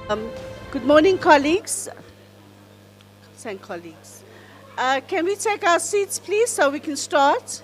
Good morning, colleagues. Thank colleagues. Can we take our seats, please, so we can start?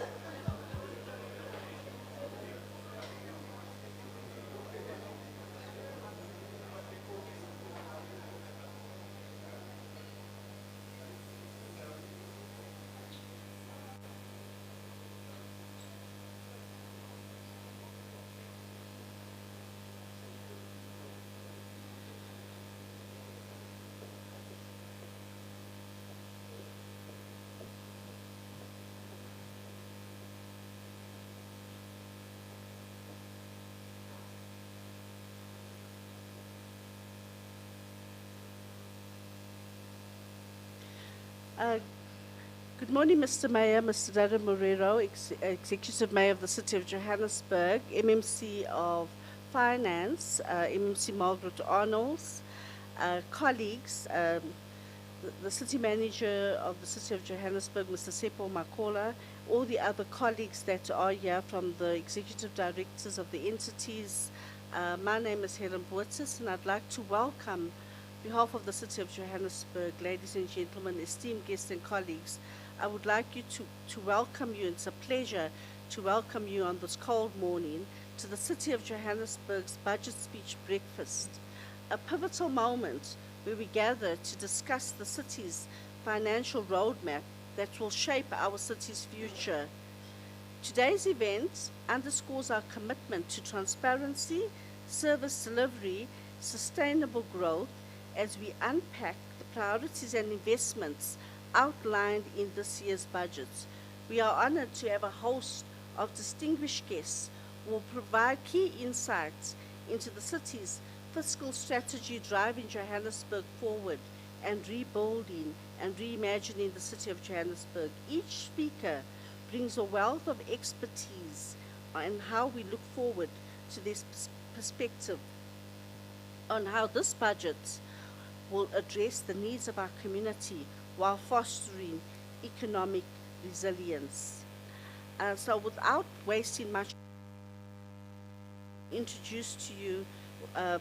Uh, Good morning, Mr. Mayor, Mr. Dada Morero, Executive Mayor of the City of Johannesburg, MMC of Finance, MMC Margaret Arnolds, colleagues, the City Manager of the City of Johannesburg, Mr. Sepo Makola, all the other colleagues that are here from the Executive Directors of the entities. My name is Helen Boetis, and I'd like to welcome, on behalf of the City of Johannesburg, ladies and gentlemen, esteemed guests and colleagues, I would like to welcome you. It's a pleasure to welcome you on this cold morning to the City of Johannesburg's budget speech breakfast, a pivotal moment where we gather to discuss the city's financial roadmap that will shape our city's future. Today's event underscores our commitment to transparency, service delivery, sustainable growth as we unpack the priorities and investments outlined in this year's budget. We are honored to have a host of distinguished guests who will provide key insights into the city's fiscal strategy driving Johannesburg forward and rebuilding and reimagining the City of Johannesburg. Each speaker brings a wealth of expertise on how we look forward to this perspective on how this budget will address the needs of our community while fostering economic resilience. So without wasting much, introduce to you a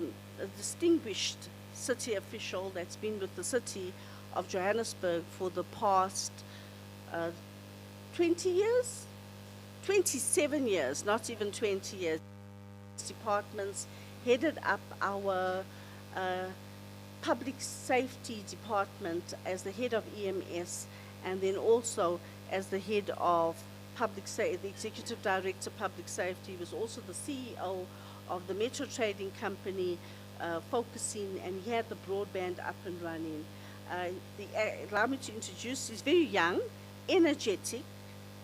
distinguished city official that's been with the City of Johannesburg for the past 20 years? 27 years, not even 20 years. Departments headed up our public safety department as the head of EMS, and then also as the head of the executive director of public safety. He was also the CEO of the Metro Trading Company, focusing, and he had the broadband up and running. Allow me to introduce, he's very young, energetic,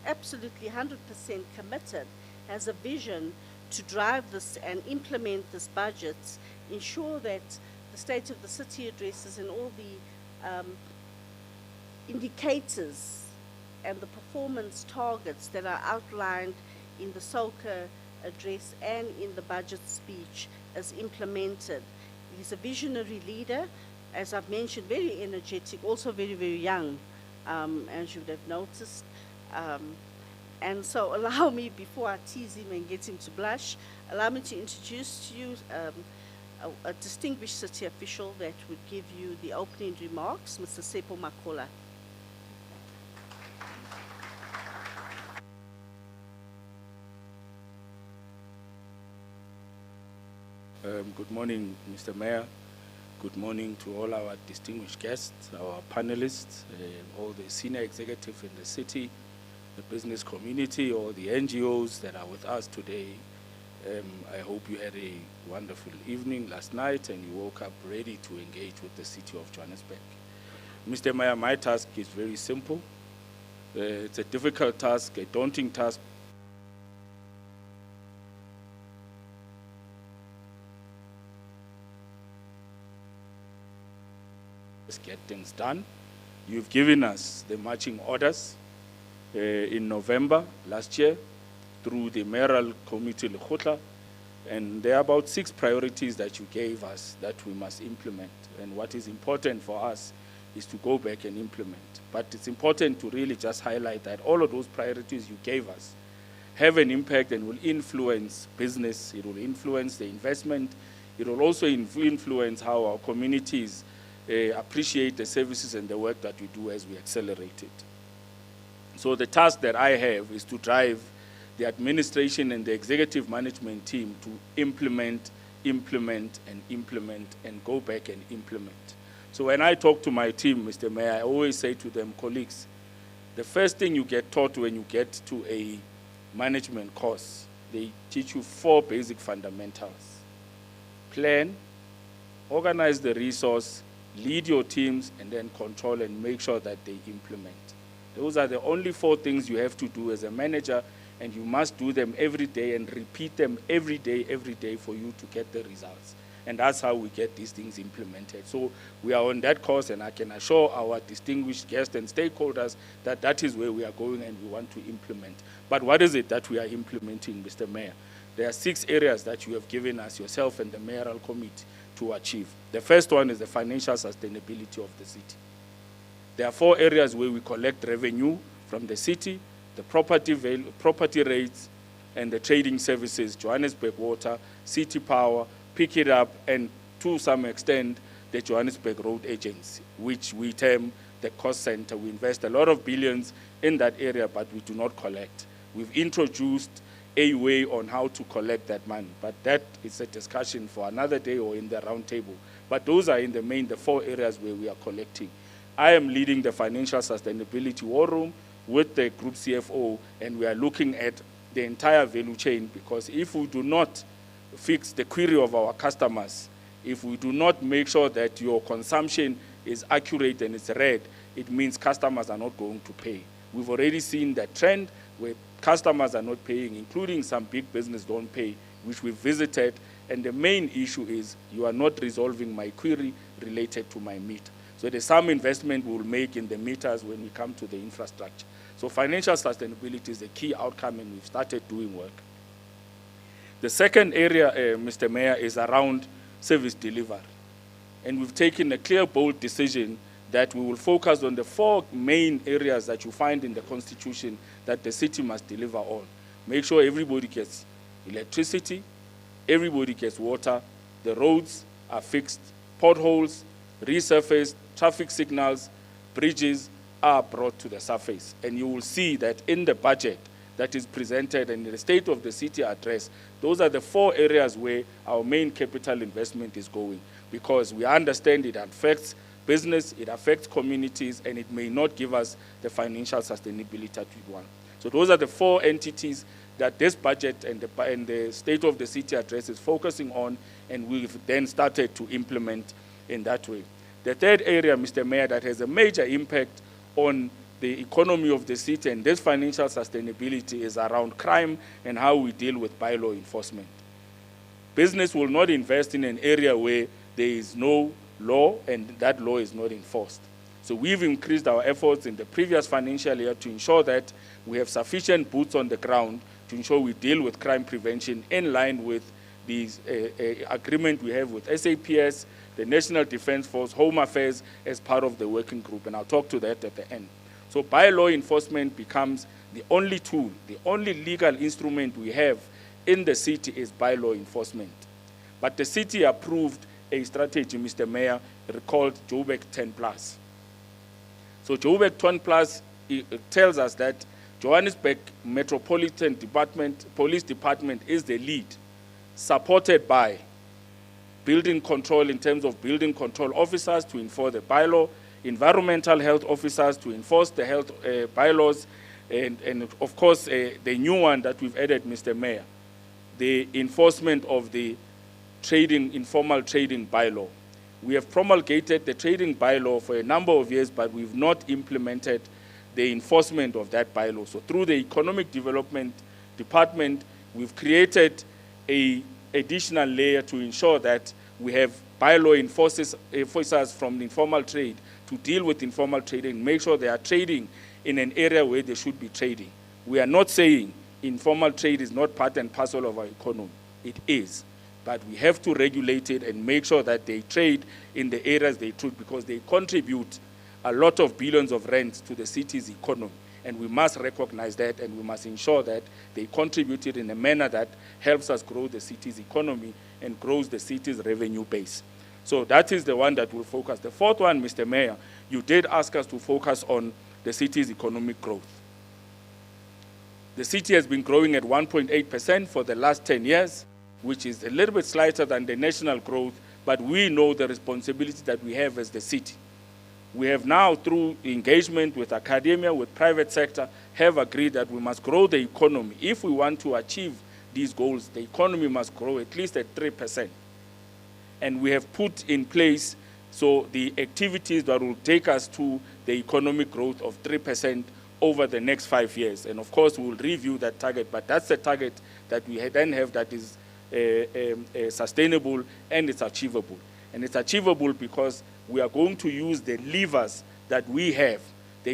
absolutely 100% committed, has a vision to drive this and implement this budget, ensure that the state of the city addresses and all the indicators and the performance targets that are outlined in the SOCA address and in the budget speech is implemented. He's a visionary leader, as I've mentioned, very energetic, also very, very young, as you would have noticed. And so allow me, before I tease him and get him to blush, allow me to introduce to you a distinguished city official that would give you the opening remarks, Mr. Sepo Makola. Good morning, Mr. Mayor. Good morning to all our distinguished guests, our panelists, all the senior executives in the city, the business community, all the NGOs that are with us today. I hope you had a wonderful evening last night and you woke up ready to engage with the City of Johannesburg. Mr. Mayor, my task is very simple. It's a difficult task, a daunting task. Let's get things done. You've given us the marching orders in November last year through the Mayoral Committee Lekgotla, and there are about 6 priorities that you gave us that we must implement. And what is important for us is to go back and implement. But it's important to really just highlight that all of those priorities you gave us have an impact and will influence business. It will influence the investment It will also influence how our communities appreciate the services and the work that we do as we accelerate it. So the task that I have is to drive the administration and the executive management team to implement, and go back and implement. So when I talk to my team, Mr. Mayor, I always say to them, colleagues, the first thing you get taught when you get to a management course, they teach you 4 basic fundamentals. Plan, organize the resource, lead your teams, and then control and make sure that they implement. Those are the only 4 things you have to do as a manager, and you must do them every day and repeat them every day for you to get the results. And that's how we get these things implemented. So we are on that course, and I can assure our distinguished guests and stakeholders that that is where we are going and we want to implement. But what is it that we are implementing, Mr. Mayor? There are 6 areas that you have given us, yourself and the Mayoral Committee, to achieve. The first one is the financial sustainability of the city. There are 4 areas where we collect revenue from the city: the property rates and the trading services, Johannesburg Water, City Power, Pick It Up, and to some extent, the Johannesburg Road Agency, which we term the cost center. We invest a lot of billions in that area, but we do not collect. We've introduced a way on how to collect that money, but that is a discussion for another day or in the roundtable. But those are in the main, the 4 areas where we are collecting. I am leading the financial sustainability war room with the group CFO, and we are looking at the entire value chain, because if we do not fix the query of our customers, if we do not make sure that your consumption is accurate and it's read, it means customers are not going to pay. We've already seen that trend where customers are not paying, including some big business don't pay, which we visited, and the main issue is you are not resolving my query related to my meter. So there's some investment we'll make in the meters when we come to the infrastructure. So financial sustainability is a key outcome, and we've started doing work. The second area, Mr. Mayor, is around service delivery. And we've taken a clear, bold decision that we will focus on the 4 main areas that you find in the Constitution that the city must deliver on. Make sure everybody gets electricity, everybody gets water, the roads are fixed, potholes, resurfaced, traffic signals, bridges are brought to the surface. And you will see that in the budget that is presented and in the State of the City address, those are the 4 areas where our main capital investment is going, because we understand it affects business, it affects communities, and it may not give us the financial sustainability that we want. So those are the 4 entities that this budget and the State of the City address is focusing on, and we've then started to implement in that way. The third area, Mr. Mayor, that has a major impact on the economy of the city and this financial sustainability is around crime and how we deal with bylaw enforcement. Business will not invest in an area where there is no law and that law is not enforced. So we've increased our efforts in the previous financial year to ensure that we have sufficient boots on the ground to ensure we deal with crime prevention in line with the agreement we have with SAPS, the National Defence Force, Home Affairs as part of the working group, and I'll talk to that at the end. So bylaw enforcement becomes the only tool, the only legal instrument we have in the city is bylaw enforcement. But the city approved a strategy, Mr. Mayor, called Joburg 10+. So Joburg 10+ tells us that Johannesburg Metropolitan Police Department is the lead, supported by building control in terms of building control officers to enforce the bylaw, environmental health officers to enforce the health bylaws, and of course the new one that we've added, Mr. Mayor, the enforcement of the informal trading bylaw. We have promulgated the trading bylaw for a number of years, but we've not implemented the enforcement of that bylaw. So through the Economic Development Department, we've created an additional layer to ensure that we have bylaw enforcers from the informal trade to deal with informal trading, make sure they are trading in an area where they should be trading. We are not saying informal trade is not part and parcel of our economy. It is. But we have to regulate it and make sure that they trade in the areas they trade, because they contribute a lot of billions of rands to the city's economy. And we must recognize that, and we must ensure that they contribute it in a manner that helps us grow the city's economy and grows the city's revenue base. So that is the one that will focus. The fourth one, Mr. Mayor, you did ask us to focus on the city's economic growth. The city has been growing at 1.8% for the last 10 years, which is a little bit slighter than the national growth, but we know the responsibility that we have as the city. We have now, through engagement with academia, with private sector, have agreed that we must grow the economy. If we want to achieve these goals, the economy must grow at least at 3%. And we have put in place the activities that will take us to the economic growth of 3% over the next 5 years. And of course, we will review that target, but that's the target that we then have that is sustainable and it's achievable. And it's achievable because we are going to use the levers that we have. The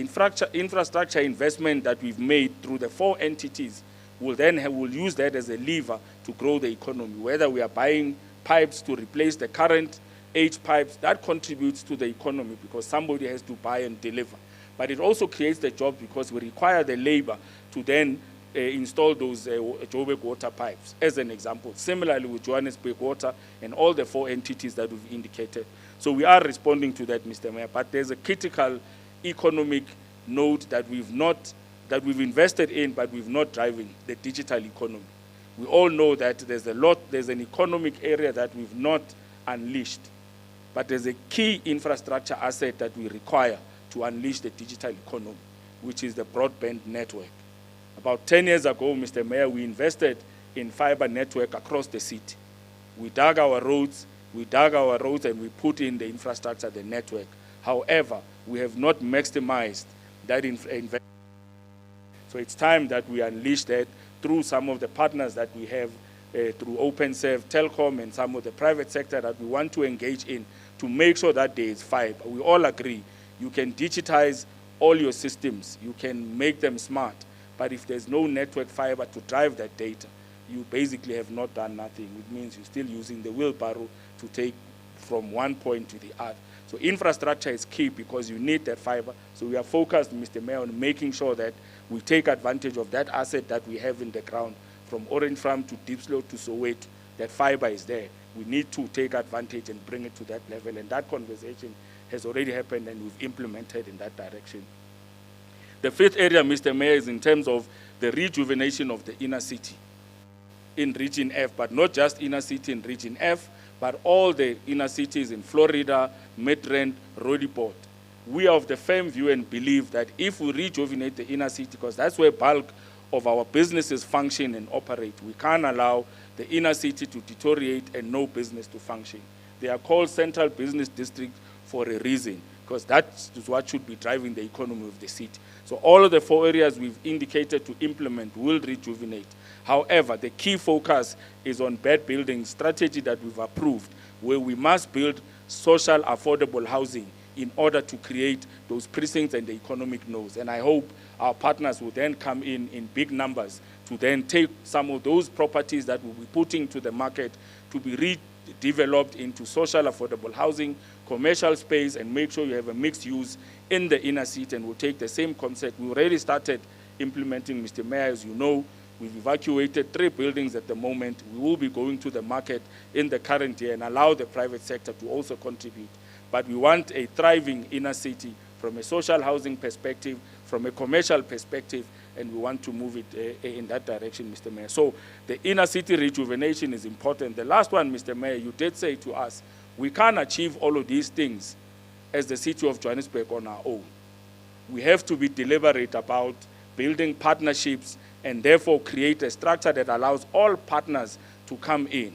infrastructure investment that we've made through the 4 entities we'll use that as a lever to grow the economy. Whether we are buying pipes to replace the current age pipes, that contributes to the economy because somebody has to buy and deliver. But it also creates the job because we require the labor to then install those Joburg water pipes, as an example. Similarly with Johannesburg Water and all the 4 entities that we've indicated. So we are responding to that, Mr. Mayor, but there's a critical economic node that we've invested in, but we've not driven, the digital economy. We all know that there's an economic area that we've not unleashed, but there's a key infrastructure asset that we require to unleash the digital economy, which is the broadband network. About 10 years ago, Mr. Mayor, we invested in fiber network across the city. We dug our roads, and we put in the infrastructure, the network. However, we have not maximized that investment. So it's time that we unleash that through some of the partners that we have, through OpenServe, Telkom, and some of the private sector that we want to engage in to make sure that there is fiber. We all agree you can digitize all your systems, you can make them smart, but if there's no network fiber to drive that data, you basically have not done nothing. It means you're still using the wheelbarrow to take from one point to the other. So infrastructure is key because you need that fiber. So we are focused, Mr. Mayor, on making sure that we take advantage of that asset that we have in the ground, from Orange Farm to Diepsloot to Soweto. That fiber is there. We need to take advantage and bring it to that level. And that conversation has already happened and we've implemented in that direction. The fifth area, Mr. Mayor, is in terms of the rejuvenation of the inner city in Region F, but not just inner city in Region F, but all the inner cities in Florida, Midrand, Roodepoort. We are of the firm view and believe that if we rejuvenate the inner city, because that's where bulk of our businesses function and operate, we can't allow the inner city to deteriorate and no business to function. They are called central business districts for a reason, because that is what should be driving the economy of the city. So all of the 4 areas we've indicated to implement will rejuvenate. However, the key focus is on bed building strategy that we've approved, where we must build social affordable housing in order to create those precincts and the economic nodes. And I hope our partners will then come in big numbers to then take some of those properties that we'll be putting to the market to be redeveloped into social affordable housing, commercial space, and make sure you have a mixed use in the inner city, and we'll take the same concept. We already started implementing, Mr. Mayor, as you know. We've evacuated 3 buildings at the moment. We will be going to the market in the current year and allow the private sector to also contribute. But we want a thriving inner city from a social housing perspective, from a commercial perspective, and we want to move it in that direction, Mr. Mayor. So the inner city rejuvenation is important. The last one, Mr. Mayor, you did say to us, we can't achieve all of these things as the city of Johannesburg on our own. We have to be deliberate about building partnerships and therefore create a structure that allows all partners to come in.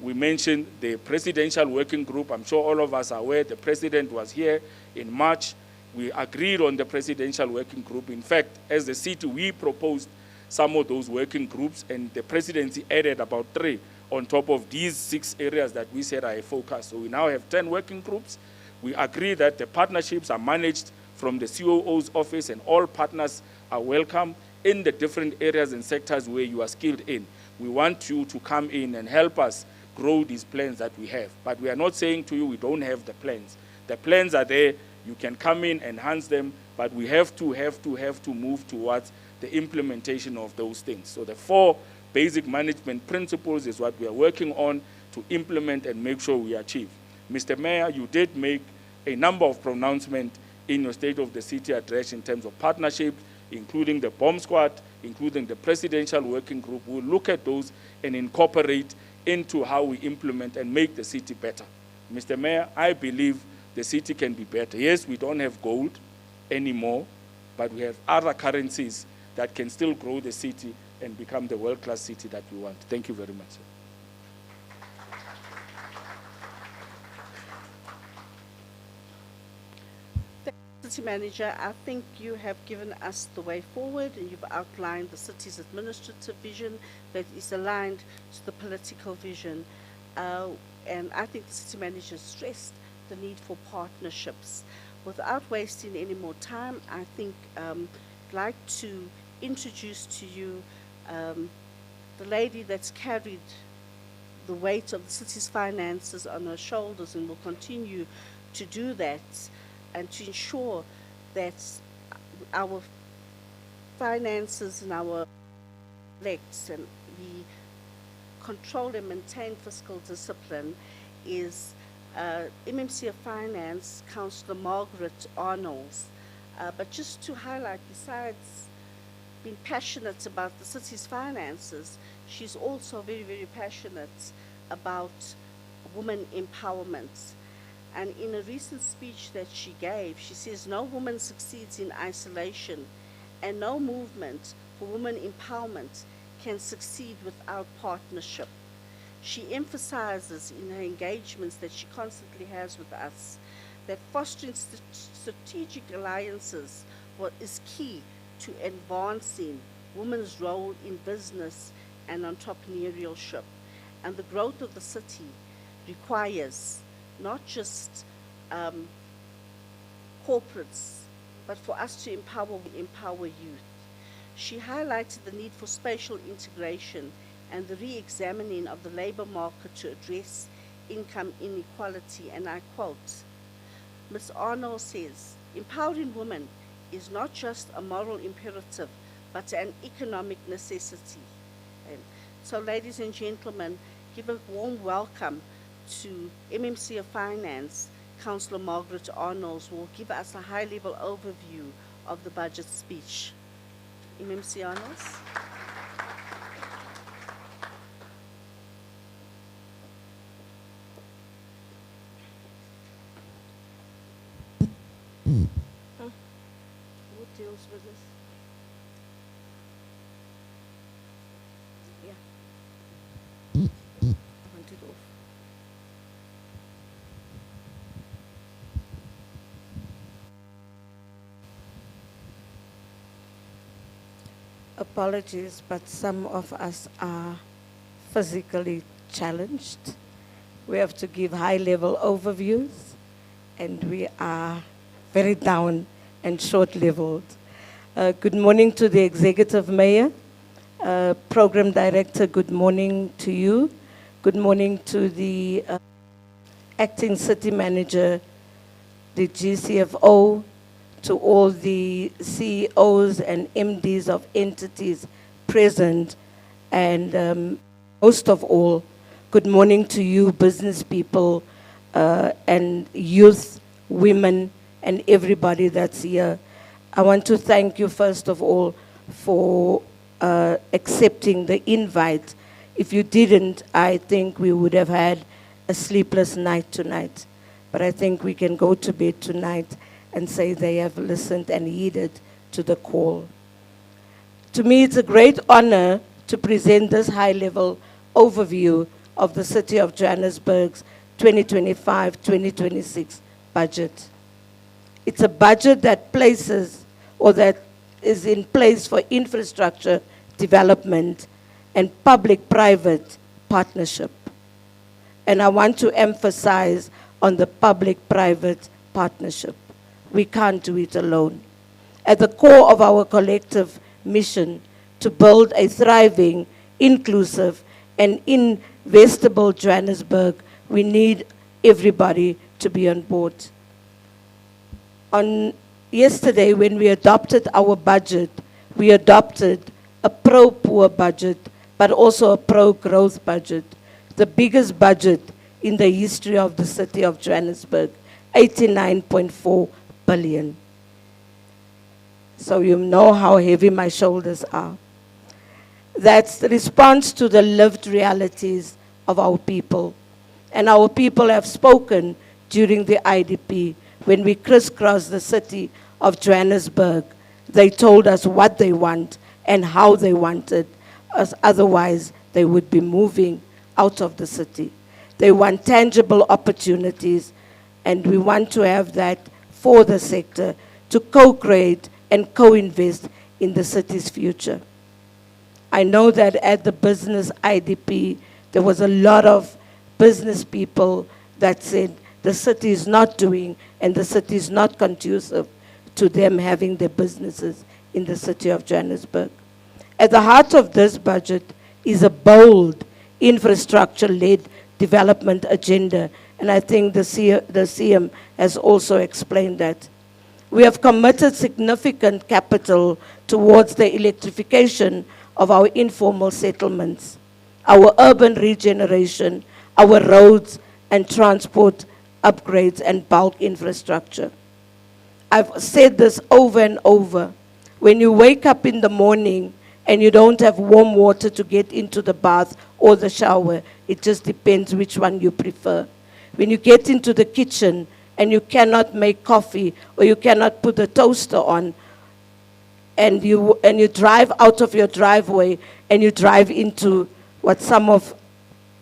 We mentioned the presidential working group. I'm sure all of us are aware the president was here in March. We agreed on the presidential working group. In fact, as the city, we proposed some of those working groups, and the presidency added about 3 on top of these 6 areas that we said are a focus. So we now have 10 working groups. We agree that the partnerships are managed from the COO's office, and all partners are welcome in the different areas and sectors where you are skilled in. We want you to come in and help us grow these plans that we have. But we are not saying to you we don't have the plans. The plans are there. You can come in, enhance them, but we have to move towards the implementation of those things. So the 4 basic management principles is what we are working on to implement and make sure we achieve. Mr. Mayor, you did make a number of pronouncements in your State of the City address in terms of partnerships, including the bomb squad, including the presidential working group. We'll look at those and incorporate into how we implement and make the city better. Mr. Mayor, I believe the city can be better. Yes, we don't have gold anymore, but we have other currencies that can still grow the city and become the world-class city that we want. Thank you very much, sir. City Manager, I think you have given us the way forward and you've outlined the city's administrative vision that is aligned to the political vision. And I think the City Manager stressed the need for partnerships. Without wasting any more time, I think I'd like to introduce to you the lady that's carried the weight of the city's finances on her shoulders and will continue to do that, and to ensure that our finances and our elects and we control and maintain fiscal discipline is MMC of Finance, Councillor Margaret Arnolds. But just to highlight, besides being passionate about the city's finances, she's also very, very passionate about women empowerment. And in a recent speech that she gave, she says, no woman succeeds in isolation, and no movement for women empowerment can succeed without partnership. She emphasizes in her engagements that she constantly has with us that fostering strategic alliances is key to advancing women's role in business and entrepreneurship. And the growth of the city requires not just corporates, but for us to empower youth. She highlighted the need for spatial integration and the re-examining of the labor market to address income inequality, and I quote, Ms. Arnold says, empowering women is not just a moral imperative, but an economic necessity. And so, ladies and gentlemen, give a warm welcome to MMC of Finance, Councillor Margaret Arnolds, who will give us a high-level overview of the budget speech. MMC Arnolds. Who deals with this? Yeah. I want it off. Apologies, but some of us are physically challenged. We have to give high-level overviews, and we are very down and short-leveled. Good morning to the Executive Mayor. Program Director, good morning to you. Good morning to the Acting City Manager, the GCFO, to all the CEOs and MDs of entities present, and most of all, good morning to you business people and youth, women, and everybody that's here. I want to thank you first of all for accepting the invite. If you didn't, I think we would have had a sleepless night tonight. But I think we can go to bed tonight and say they have listened and heeded to the call. To me, it's a great honor to present this high-level overview of the City of Johannesburg's 2025-2026 budget. It's a budget that places, or that is in place for infrastructure development and public-private partnership. And I want to emphasize on the public-private partnership. We can't do it alone. At the core of our collective mission to build a thriving, inclusive, and investable Johannesburg, we need everybody to be on board. On yesterday when we adopted our budget, we adopted a pro-poor budget, but also a pro-growth budget. The biggest budget in the history of the city of Johannesburg, 89.4 billion. So you know how heavy my shoulders are. That's the response to the lived realities of our people. And our people have spoken during the IDP. When we crisscrossed the city of Johannesburg, they told us what they want and how they wanted, as otherwise they would be moving out of the city. They want tangible opportunities, and we want to have that for the sector to co-create and co-invest in the city's future. I know that at the business IDP, there was a lot of business people that said the city is not doing and the city is not conducive to them having their businesses in the city of Johannesburg. At the heart of this budget is a bold infrastructure-led development agenda, and I think the CM has also explained that. We have committed significant capital towards the electrification of our informal settlements, our urban regeneration, our roads and transport upgrades and bulk infrastructure. I've said this over and over. When you wake up in the morning and you don't have warm water to get into the bath or the shower, it just depends which one you prefer. When you get into the kitchen and you cannot make coffee or you cannot put a toaster on, and you drive out of your driveway and you drive into what some of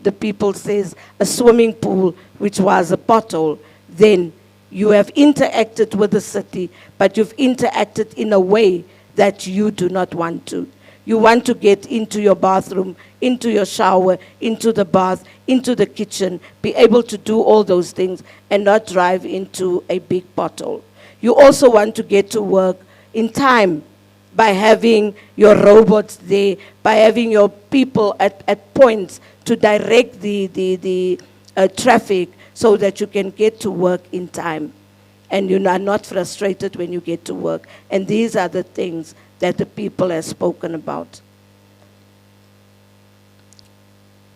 the people says a swimming pool, which was a pothole, then you have interacted with the city, but you've interacted in a way that you do not want to. You want to get into your bathroom, into your shower, into the bath, into the kitchen, be able to do all those things and not drive into a big pothole. You also want to get to work in time by having your robots there, by having your people at points to direct the traffic so that you can get to work in time. And you are not frustrated when you get to work. And these are the things that the people have spoken about.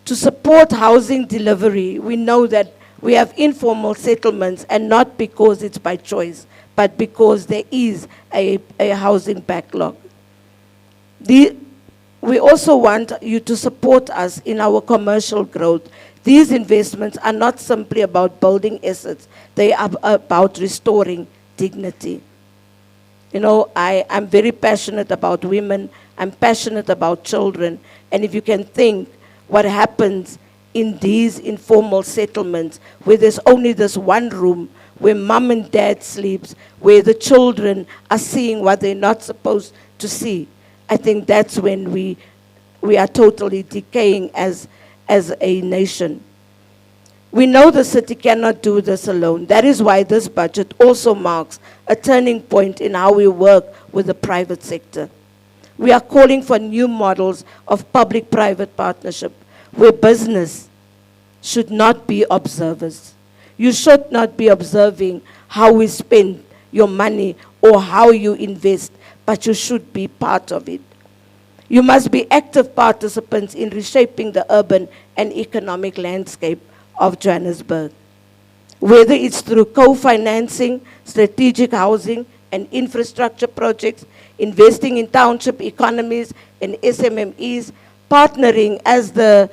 To support housing delivery, we know that we have informal settlements, and not because it's by choice, but because there is a housing backlog. We also want you to support us in our commercial growth. These investments are not simply about building assets, they are about restoring dignity. You know, I'm very passionate about women, I'm passionate about children, and if you can think what happens in these informal settlements where there's only this one room, where mom and dad sleeps, where the children are seeing what they're not supposed to see, I think that's when we are totally decaying as a nation. We know the city cannot do this alone. That is why this budget also marks a turning point in how we work with the private sector. We are calling for new models of public-private partnership where business should not be observers. You should not be observing how we spend your money or how you invest, but you should be part of it. You must be active participants in reshaping the urban and economic landscape of Johannesburg. Whether it's through co-financing, strategic housing and infrastructure projects, investing in township economies and SMMEs, partnering, as the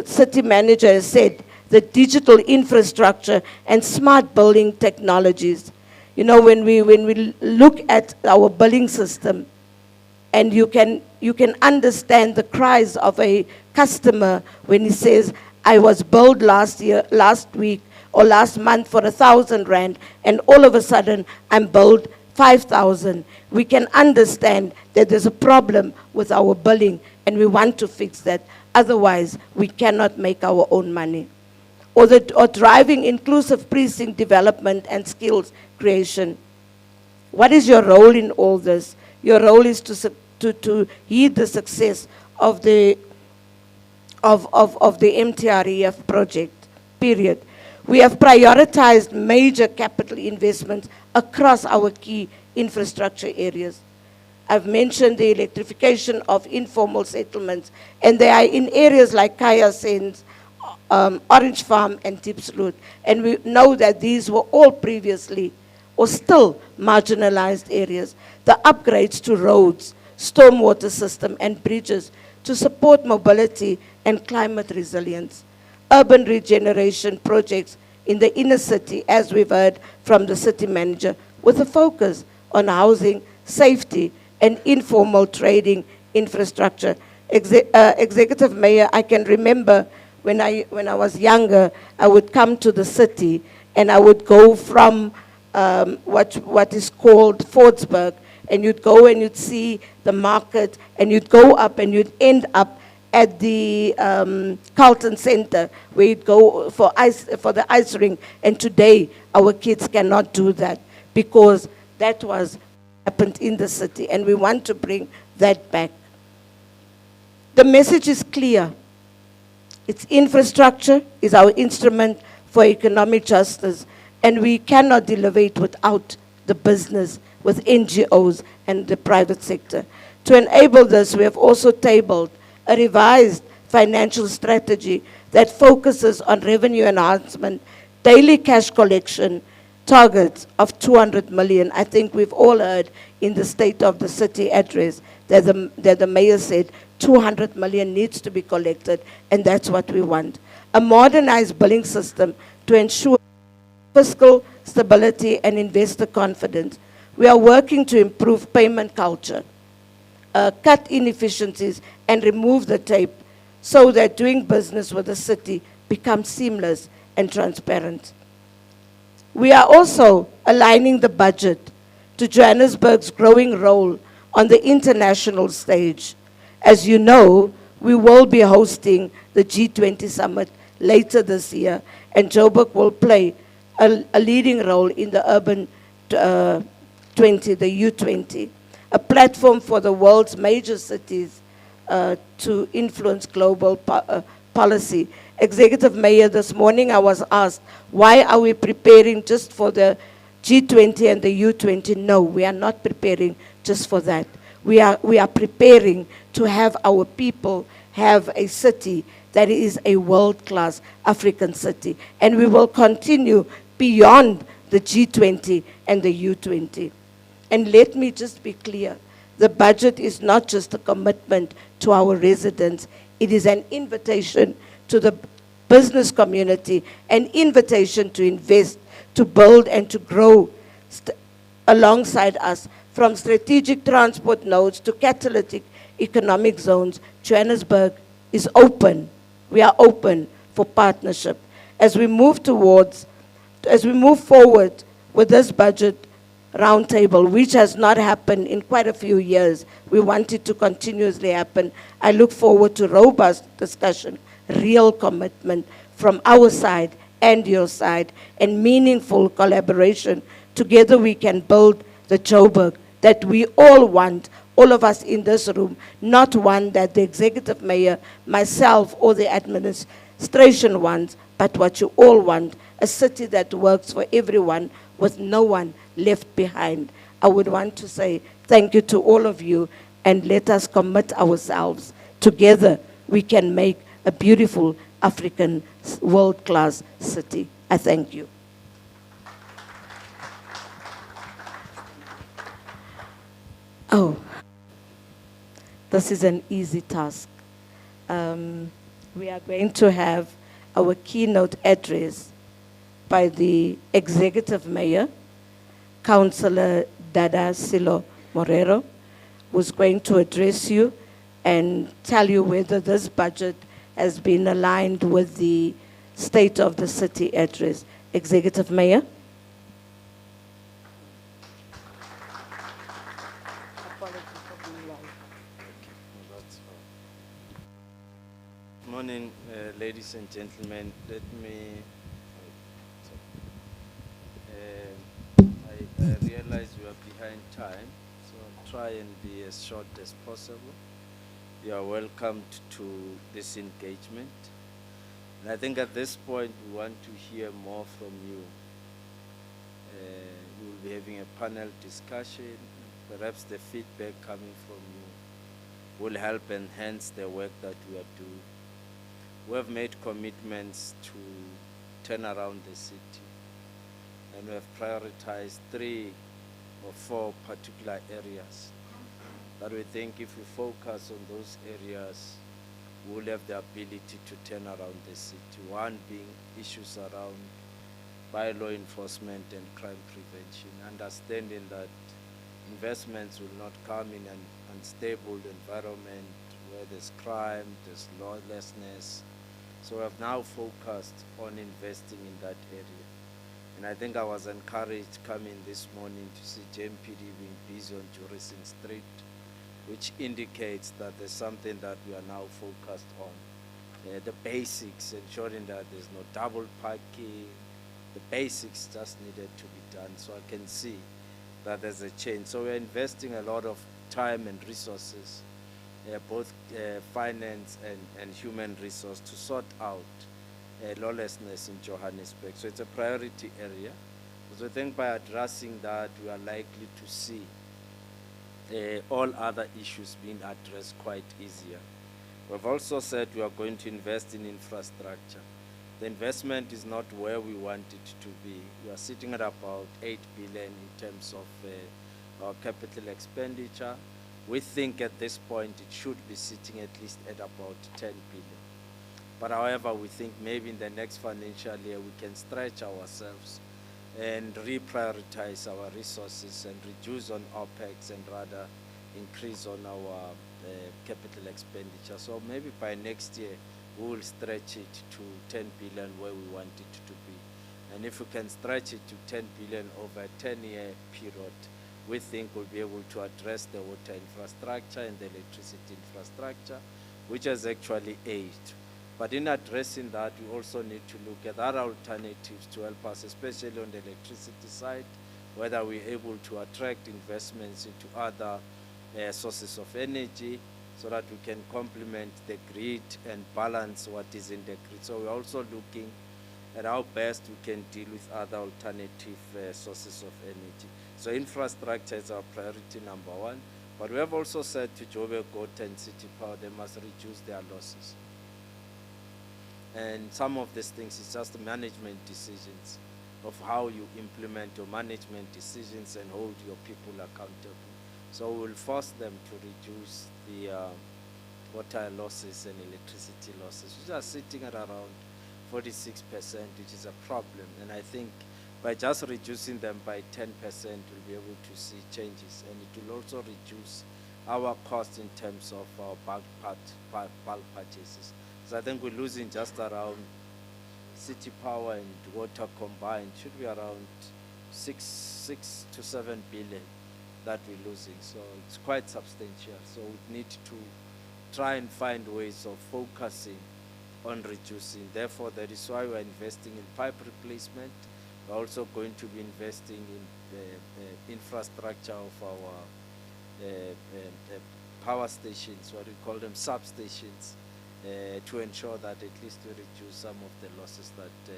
city manager has said, the digital infrastructure and smart building technologies. You know, when we look at our billing system, and you can understand the cries of a customer when he says, I was billed last week or last month for 1,000 rand, and all of a sudden I'm billed 5,000. We can understand that there's a problem with our billing, and we want to fix that. Otherwise, we cannot make our own money. Or driving inclusive precinct development and skills creation. What is your role in all this? Your role is to heed the success of the MTREF project, period. We have prioritized major capital investments across our key infrastructure areas. I've mentioned the electrification of informal settlements, and they are in areas like Kaya Sens, Orange Farm, and Diepsloot. And we know that these were all previously or still marginalized areas. The upgrades to roads, stormwater system, and bridges to support mobility and climate resilience. Urban regeneration projects in the inner city, as we've heard from the city manager, with a focus on housing, safety, and informal trading infrastructure. Executive Mayor, I can remember when I was younger, I would come to the city and I would go from what is called Fordsburg, and you'd go and you'd see the market, and you'd go up and you'd end up at the Carlton Center, where you'd go for the ice rink. And today, our kids cannot do that because that was happened in the city, and we want to bring that back. The message is clear. Its infrastructure is our instrument for economic justice, and we cannot deliver it without the business, with NGOs and the private sector. To enable this, we have also tabled a revised financial strategy that focuses on revenue enhancement, daily cash collection, targets of 200 million. I think we've all heard in the State of the City address that the mayor said 200 million needs to be collected, and that's what we want. A modernized billing system to ensure fiscal stability and investor confidence. We are working to improve payment culture, cut inefficiencies, and remove the tape so that doing business with the city becomes seamless and transparent. We are also aligning the budget to Johannesburg's growing role on the international stage. As you know, we will be hosting the G20 summit later this year, and Joburg will play a leading role in the Urban 20, the U20, a platform for the world's major cities to influence global policy. Executive Mayor, this morning I was asked, why are we preparing just for the G20 and the U20? No, we are not preparing just for that. We are preparing to have our people have a city that is a world-class African city. And we will continue beyond the G20 and the U20. And let me just be clear, the budget is not just a commitment to our residents, it is an invitation to the business community, an invitation to invest, to build and to grow alongside us. From strategic transport nodes to catalytic economic zones, Johannesburg is open. We are open for partnership. As we move forward with this budget roundtable, which has not happened in quite a few years, we want it to continuously happen. I look forward to robust discussion, real commitment from our side and your side, and meaningful collaboration. Together we can build the Joburg that we all want, all of us in this room, not one that the executive mayor, myself, or the administration wants, but what you all want, a city that works for everyone with no one left behind. I would want to say thank you to all of you, and let us commit ourselves. Together we can make a beautiful African world-class city. I thank you. Oh, this is an easy task. We are going to have our keynote address by the executive mayor, Councillor Dada Silo Morero, who's going to address you and tell you whether this budget has been aligned with the State of the City address. Executive Mayor. Morning, ladies and gentlemen. Let me. I realize we are behind time, so I'll try and be as short as possible. You are welcomed to this engagement. And I think at this point, we want to hear more from you. We will be having a panel discussion. Perhaps the feedback coming from you will help enhance the work that we are doing. We have made commitments to turn around the city, and we have prioritized 3 or 4 particular areas that we think if we focus on those areas, we will have the ability to turn around the city. One being issues around bylaw enforcement and crime prevention, understanding that investments will not come in an unstable environment where there's crime, there's lawlessness. So we have now focused on investing in that area. And I think I was encouraged coming this morning to see JMPD being busy on Jurison Street, which indicates that there's something that we are now focused on. The basics, ensuring that there's no double parking, the basics just needed to be done. So I can see that there's a change. So we're investing a lot of time and resources, both finance and human resource, to sort out lawlessness in Johannesburg. So it's a priority area. So I think by addressing that, we are likely to see all other issues being addressed quite easier. We've also said we are going to invest in infrastructure. The investment is not where we want it to be. We are sitting at about 8 billion in terms of our capital expenditure. We think at this point it should be sitting at least at about 10 billion. But however, we think maybe in the next financial year we can stretch ourselves and reprioritize our resources and reduce on OPEX and rather increase on our capital expenditure. So maybe by next year we will stretch it to 10 billion where we want it to be. And if we can stretch it to 10 billion over a 10-year period, we think we'll be able to address the water infrastructure and the electricity infrastructure, which has actually aged. But in addressing that, we also need to look at other alternatives to help us, especially on the electricity side, whether we're able to attract investments into other sources of energy so that we can complement the grid and balance what is in the grid. So we're also looking at how best we can deal with other alternative sources of energy. So infrastructure is our priority number 1. But we have also said to Joburg, Water and City Power, they must reduce their losses. And some of these things is just management decisions of how you implement your management decisions and hold your people accountable. So we'll force them to reduce the water losses and electricity losses, which are sitting at around 46%, which is a problem. And I think by just reducing them by 10%, we'll be able to see changes. And it will also reduce our cost in terms of our bulk purchases. So I think we're losing just around city power and water combined, should be around 6 to 7 billion that we're losing. So it's quite substantial. So we need to try and find ways of focusing on reducing. Therefore, that is why we're investing in pipe replacement. We're also going to be investing in the infrastructure of our power stations, what we call them substations, to ensure that at least we reduce some of the losses that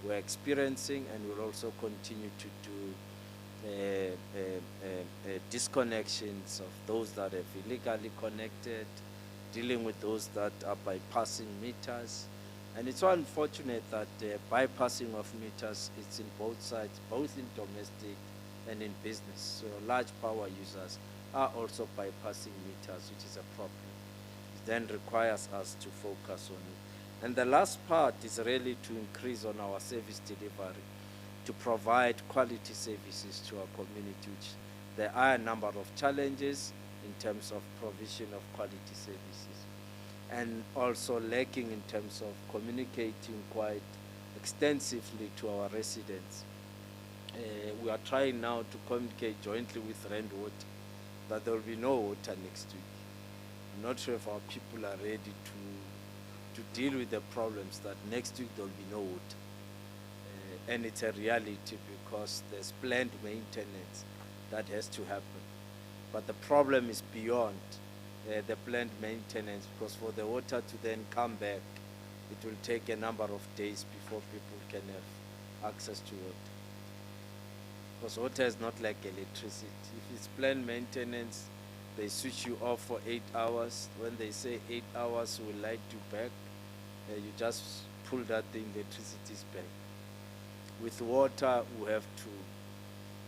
we're experiencing, and we'll also continue to do disconnections of those that have illegally connected, dealing with those that are bypassing meters. And it's so unfortunate that bypassing of meters is in both sides, both in domestic and in business. So large power users are also bypassing meters, which is a problem. It then requires us to focus on it. And the last part is really to increase on our service delivery, to provide quality services to our community, which there are a number of challenges in terms of provision of quality services, and also lacking in terms of communicating quite extensively to our residents. We are trying now to communicate jointly with Water that there will be no water next week. I'm not sure if our people are ready to deal with the problems that next week there will be no water. And it's a reality because there's planned maintenance that has to happen. But the problem is beyond the planned maintenance, because for the water to then come back, it will take a number of days before people can have access to water. Because water is not like electricity. If it's planned maintenance, they switch you off for 8 hours. When they say 8 hours, we'll light you back. You just pull that thing, electricity is back. With water, we have to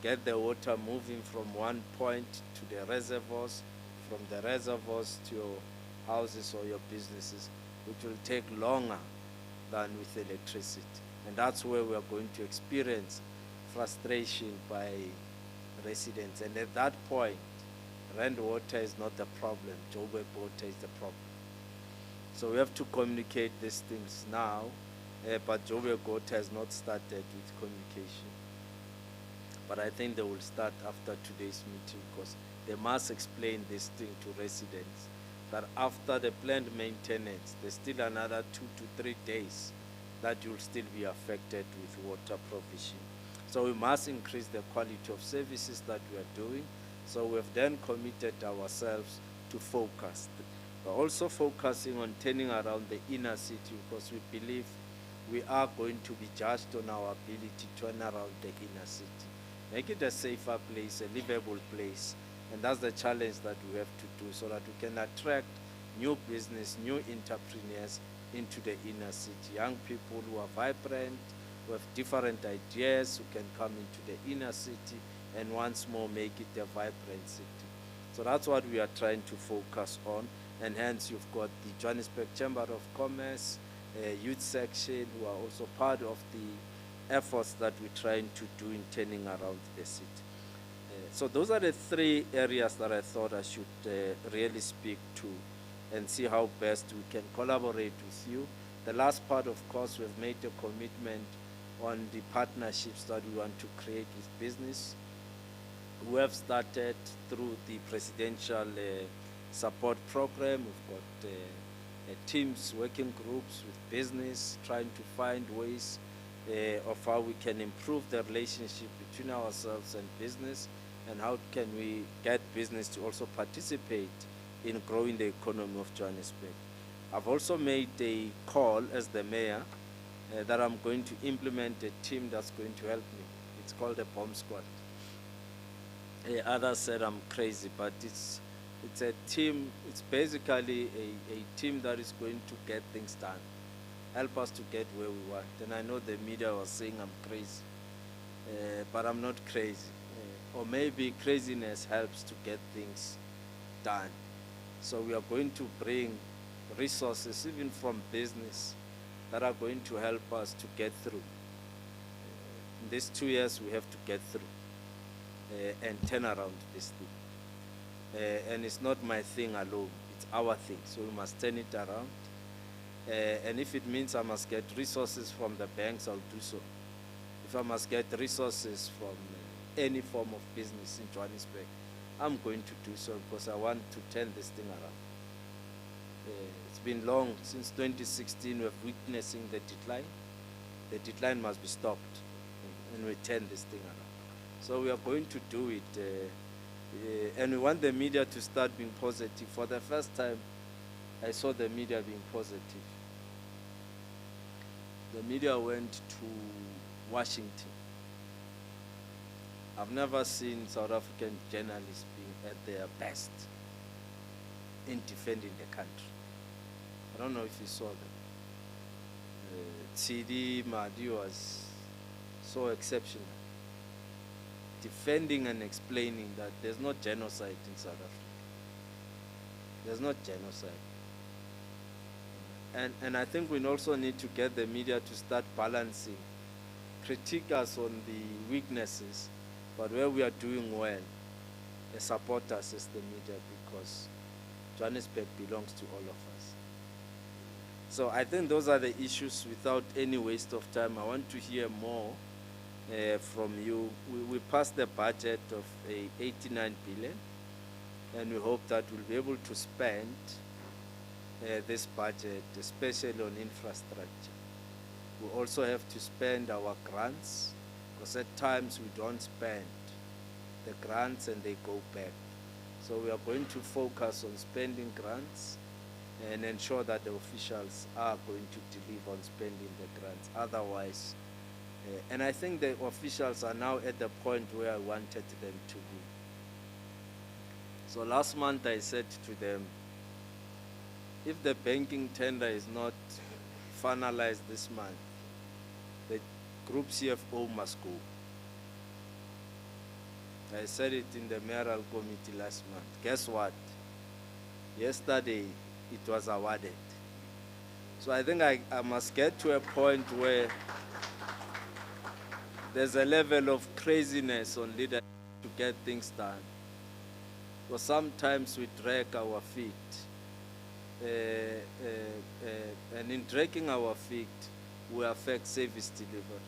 get the water moving from one point to the reservoirs, from the reservoirs to your houses or your businesses, which will take longer than with electricity. And that's where we are going to experience frustration by residents. And at that point, Rand water is not the problem, Joburg water is the problem. So we have to communicate these things now, but Joburg water has not started with communication. But I think they will start after today's meeting, because they must explain this thing to residents, that after the planned maintenance, there's still another 2 to 3 days that you'll still be affected with water provision. So we must increase the quality of services that we are doing. So we've then committed ourselves to focus. We're also focusing on turning around the inner city, because we believe we are going to be judged on our ability to turn around the inner city. Make it a safer place, a livable place. And that's the challenge that we have to do, so that we can attract new business, new entrepreneurs into the inner city. Young people who are vibrant, who have different ideas, who can come into the inner city and once more make it a vibrant city. So that's what we are trying to focus on. And hence you've got the Johannesburg Chamber of Commerce, youth section, who are also part of the efforts that we're trying to do in turning around the city. So those are the 3 areas that I thought I should really speak to and see how best we can collaborate with you. The last part, of course, we've made a commitment on the partnerships that we want to create with business. We have started through the presidential support program. We've got teams, working groups with business, trying to find ways of how we can improve the relationship between ourselves and business, and how can we get business to also participate in growing the economy of Johannesburg. I've also made a call as the mayor that I'm going to implement a team that's going to help me. It's called a bomb squad. Others said I'm crazy, but it's a team. It's basically a team that is going to get things done, help us to get where we want. And I know the media was saying I'm crazy, but I'm not crazy. Or maybe craziness helps to get things done. So we are going to bring resources, even from business, that are going to help us to get through. In these 2 years, we have to get through and turn around this thing. And it's not my thing alone, it's our thing, so we must turn it around. And if it means I must get resources from the banks, I'll do so. If I must get resources from any form of business in Johannesburg, I'm going to do so, because I want to turn this thing around. It's been long, since 2016 we're witnessing the decline. The decline must be stopped, and we turn this thing around. So we are going to do it, and we want the media to start being positive. For the first time, I saw the media being positive. The media went to Washington. I've never seen South African journalists being at their best in defending the country. I don't know if you saw them. CD Mahdi was so exceptional, defending and explaining that there's no genocide in South Africa. There's no genocide. And I think we also need to get the media to start balancing, critique us on the weaknesses, but where we are doing well, support us as the media, because Johannesburg belongs to all of us. So I think those are the issues. Without any waste of time, I want to hear more from you. We passed the budget of 89 billion, and we hope that we'll be able to spend this budget, especially on infrastructure. We also have to spend our grants, because at times we don't spend the grants and they go back. So we are going to focus on spending grants and ensure that the officials are going to deliver on spending the grants. Otherwise, and I think the officials are now at the point where I wanted them to be. So last month I said to them, if the banking tender is not finalized this month, the group CFO must go. I said it in the Mayoral committee last month. Guess what? Yesterday, it was awarded. So I think I must get to a point where there's a level of craziness on leadership to get things done. Because sometimes we drag our feet. And in dragging our feet, we affect service delivery.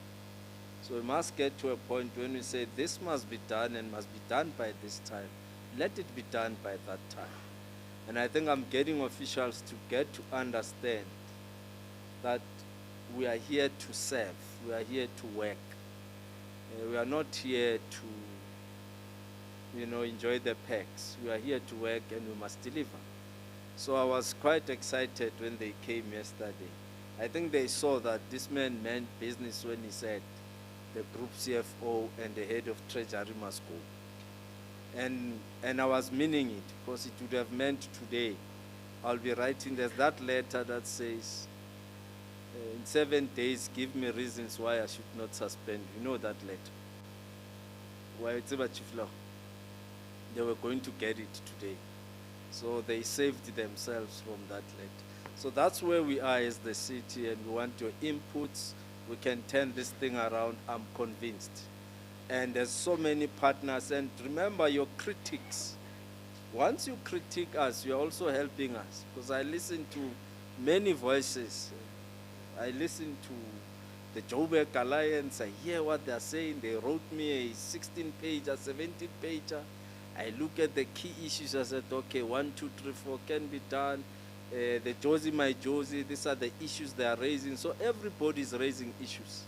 So we must get to a point when we say this must be done and must be done by this time. Let it be done by that time. And I think I'm getting officials to get to understand that we are here to serve, we are here to work. We are not here to, enjoy the perks. We are here to work and we must deliver. So I was quite excited when they came yesterday. I think they saw that this man meant business when he said the group CFO and the head of treasury must go. And I was meaning it, because it would have meant today I'll be writing, there's that letter that says, in 7 days, give me reasons why I should not suspend. You know that letter. Why it's about Chief Law. They were going to get it today. So they saved themselves from that letter. So that's where we are as the city, and we want your inputs. We can turn this thing around, I'm convinced. And there's so many partners, and remember your critics. Once you critique us, you're also helping us, because I listen to many voices. I listen to the Joburg Alliance, I hear what they're saying. They wrote me a 16-pager, 17-pager. I look at the key issues, I said, okay, 1, 2, 3, 4 can be done. The Josie, my Josie, these are the issues they are raising. So everybody's raising issues.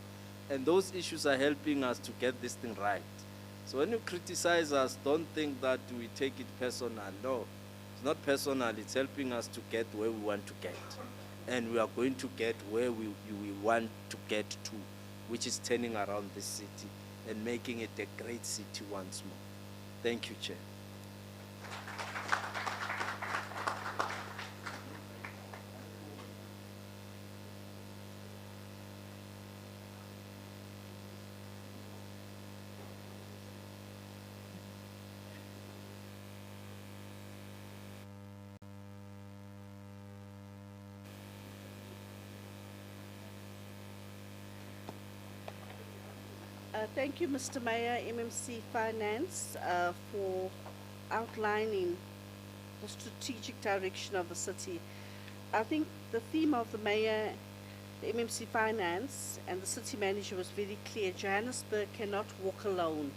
And those issues are helping us to get this thing right. So when you criticize us, don't think that we take it personal. No, it's not personal. It's helping us to get where we want to get. And we are going to get where we want to get to, which is turning around this city and making it a great city once more. Thank you, Chair. Thank you, Mr. Mayor, MMC Finance, for outlining the strategic direction of the city. I think the theme of the Mayor, the MMC Finance, and the city manager was very clear. Johannesburg cannot walk alone.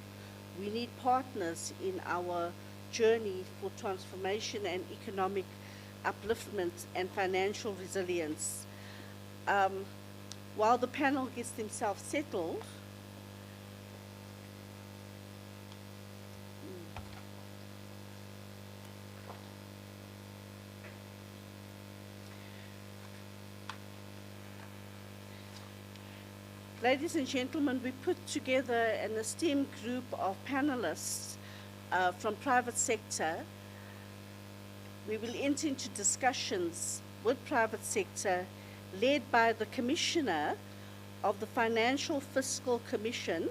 We need partners in our journey for transformation and economic upliftment and financial resilience. While the panel gets themselves settled, ladies and gentlemen, we put together an esteemed group of panelists from private sector. We will enter into discussions with private sector led by the Commissioner of the Financial Fiscal Commission,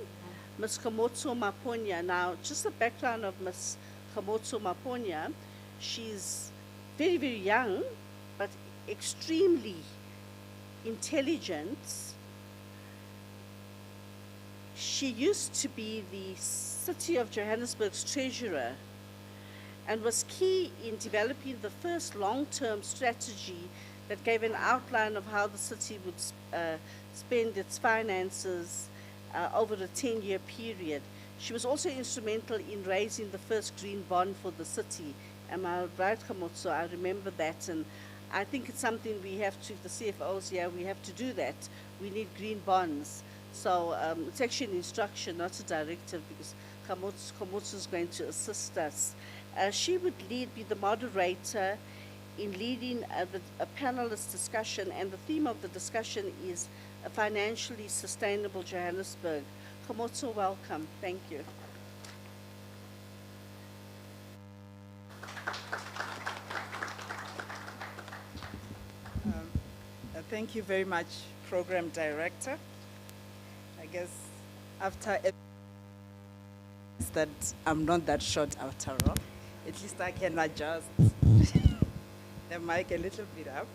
Ms. Kamotso Maponya. Now, just the background of Ms. Kamotso Maponya, she's very, very young, but extremely intelligent. She used to be the City of Johannesburg's treasurer and was key in developing the first long-term strategy that gave an outline of how the city would spend its finances over a 10-year period. She was also instrumental in raising the first green bond for the city. Am I right, Kamotso? I remember that, and I think it's something we have to, the CFOs here, we have to do that. We need green bonds. So it's actually an instruction, not a directive, because Kamotso is going to assist us. She would be the moderator in leading a panelist discussion, and the theme of the discussion is a financially sustainable Johannesburg. Khomotso, welcome. Thank you. Thank you very much, Program Director. I guess after that I'm not that short after all. At least I can adjust the mic a little bit up.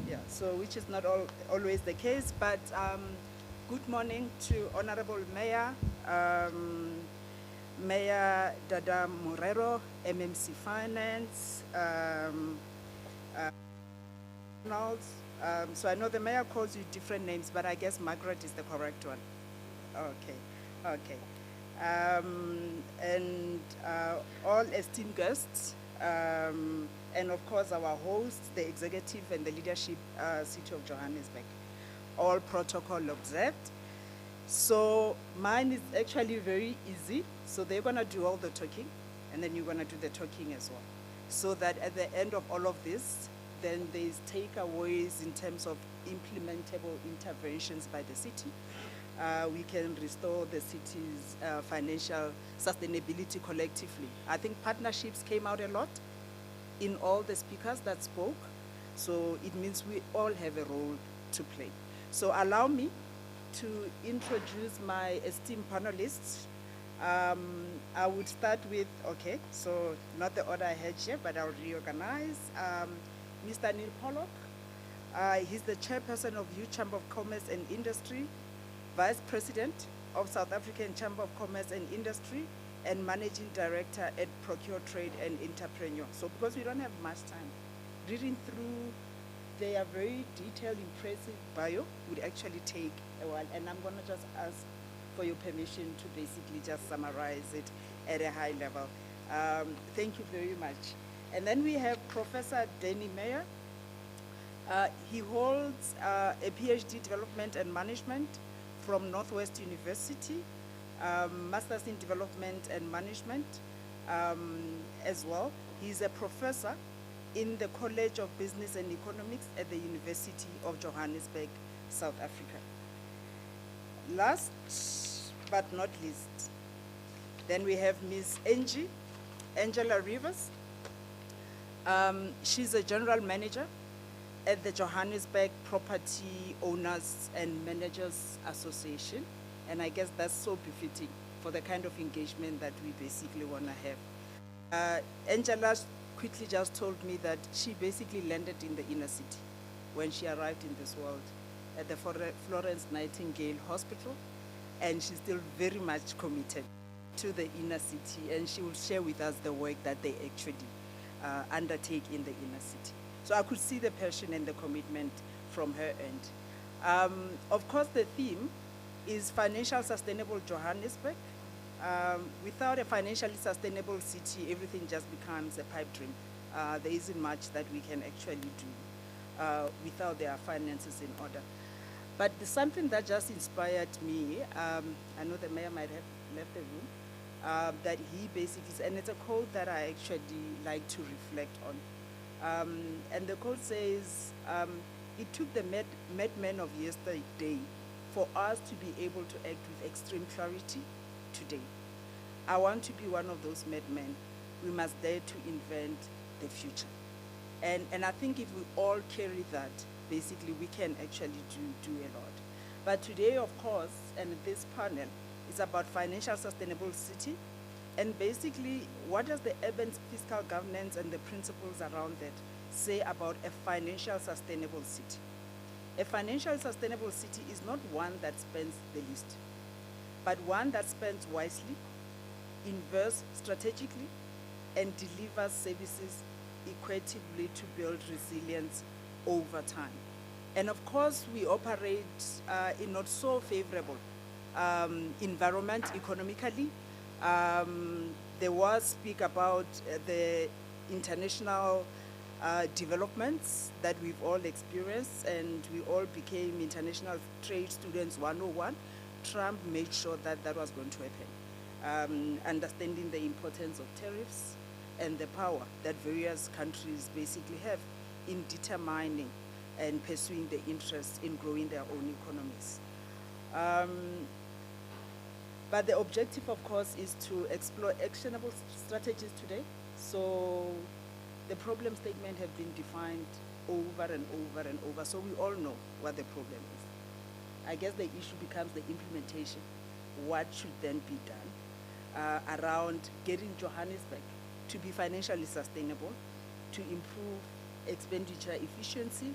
Yeah, so which is not always the case, but good morning to Honorable Mayor, Mayor Dada Morero, MMC Finance, so I know the mayor calls you different names, but I guess Margaret is the correct one. Okay. And all esteemed guests, and of course our hosts, the executive and the leadership, City of Johannesburg, all protocol observed. So mine is actually very easy. So they're gonna do all the talking, and then you're gonna do the talking as well. So that at the end of all of this, then there's takeaways in terms of implementable interventions by the city. We can restore the city's financial sustainability collectively. I think partnerships came out a lot in all the speakers that spoke. So it means we all have a role to play. So allow me to introduce my esteemed panelists. I would start with, okay, so not the order I had here, but I'll reorganize. Mr. Neil Pollock, he's the chairperson of Youth Chamber of Commerce and Industry, vice president of South African Chamber of Commerce and Industry, and managing director at Procure Trade and Entrepreneur. So because we don't have much time, reading through their very detailed, impressive bio would actually take a while, and I'm gonna just ask for your permission to basically just summarize it at a high level. Thank you very much. And then we have Professor Danny Meyer. He holds a PhD Development and Management from Northwest University, Masters in Development and Management as well. He's a professor in the College of Business and Economics at the University of Johannesburg, South Africa. Last but not least, then we have Ms. Angela Rivers. She's a general manager at the Johannesburg Property Owners and Managers Association. And I guess that's so befitting for the kind of engagement that we basically want to have. Angela quickly just told me that she basically landed in the inner city when she arrived in this world at the Florence Nightingale Hospital. And she's still very much committed to the inner city, and she will share with us the work that they actually undertake in the inner city. So I could see the passion and the commitment from her end. Of course, the theme is financial sustainable Johannesburg. Without a financially sustainable city, everything just becomes a pipe dream. There isn't much that we can actually do without their finances in order. But something that just inspired me, I know the mayor might have left the room, that he basically, and it's a quote that I actually like to reflect on. And the quote says, it took the madmen of yesterday for us to be able to act with extreme clarity today. I want to be one of those madmen. We must dare to invent the future. And I think if we all carry that, basically we can actually do a lot. But today, of course, and this panel is about financial sustainable city, and basically what does the urban fiscal governance and the principles around that say about a financial sustainable city? A financial sustainable city is not one that spends the least, but one that spends wisely, invests strategically, and delivers services equitably to build resilience over time. And of course, we operate in not so favorable environment economically. There was speak about the international developments that we've all experienced, and we all became international trade students 101. Trump made sure that that was going to happen. understanding the importance of tariffs and the power that various countries basically have in determining and pursuing the interest in growing their own economies. But the objective, of course, is to explore actionable strategies today. So the problem statement have been defined over and over and over, so we all know what the problem is. I guess the issue becomes the implementation. What should then be done around getting Johannesburg to be financially sustainable, to improve expenditure efficiency,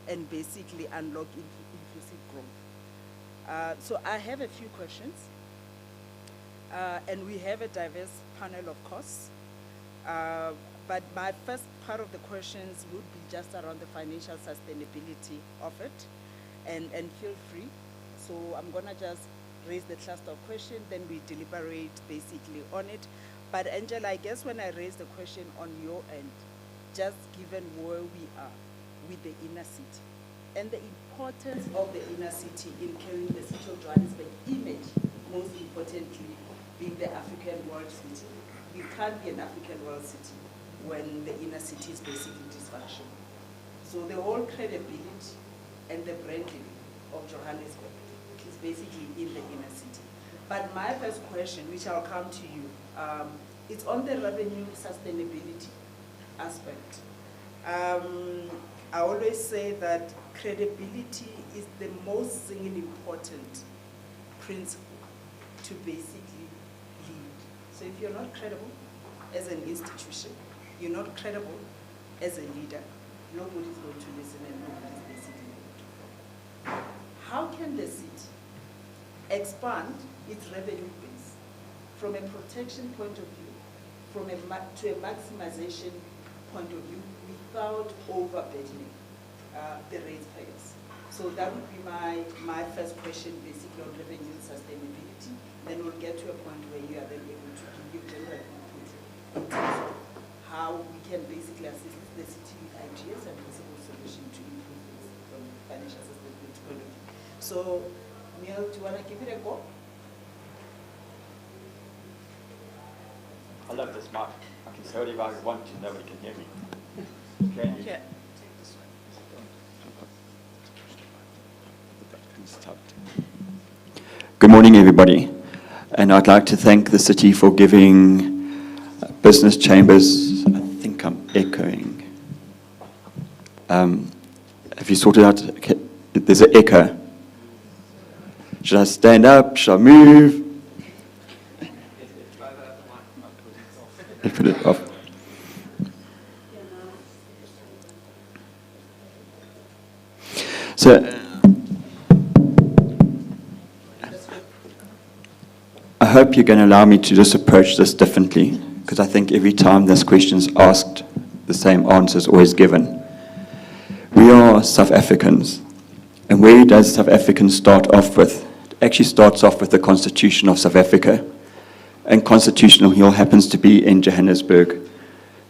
and basically unlock inclusive growth. So I have a few questions, and we have a diverse panel, of course. But my first part of the questions would be just around the financial sustainability of it, and feel free. So I'm gonna just raise the cluster of questions, then we deliberate basically on it. But Angela, I guess when I raise the question on your end, just given where we are with the inner city, and the importance of the inner city in carrying the city of Johannesburg image, most importantly, being the African world city. We can't be an African world city when the inner city is basically dysfunctional. So the whole credibility and the branding of Johannesburg is basically in the inner city. But my first question, which I'll come to you, it's on the revenue sustainability aspect. I always say that credibility is the most single important principle to basically lead. So if you're not credible as an institution, you're not credible as a leader, nobody's going to listen and nobody's basically going to follow. How can the city expand its revenue base from a protection point of view, to a maximization point of view, without overburdening the ratepayers? So that would be my first question, basically on revenue sustainability. Then we'll get to a point where you are then able to give general input in terms of how we can basically assist the city with ideas and possible solutions to improve this from financial sustainability point of view. So, Neil, do you want to give it a go? I love this mic. I can say whatever I want and nobody can hear me. Can you? Yeah. Good morning, everybody. And I'd like to thank the city for giving business chambers, I think I'm echoing. Have you sorted out, okay, there's an echo. Should I stand up? Should I move? Put it off. So, I hope you're going to allow me to just approach this differently, because I think every time this question's asked, the same answer is always given. We are South Africans, and where does South African start off with? It actually starts off with the Constitution of South Africa, and Constitutional Hill happens to be in Johannesburg.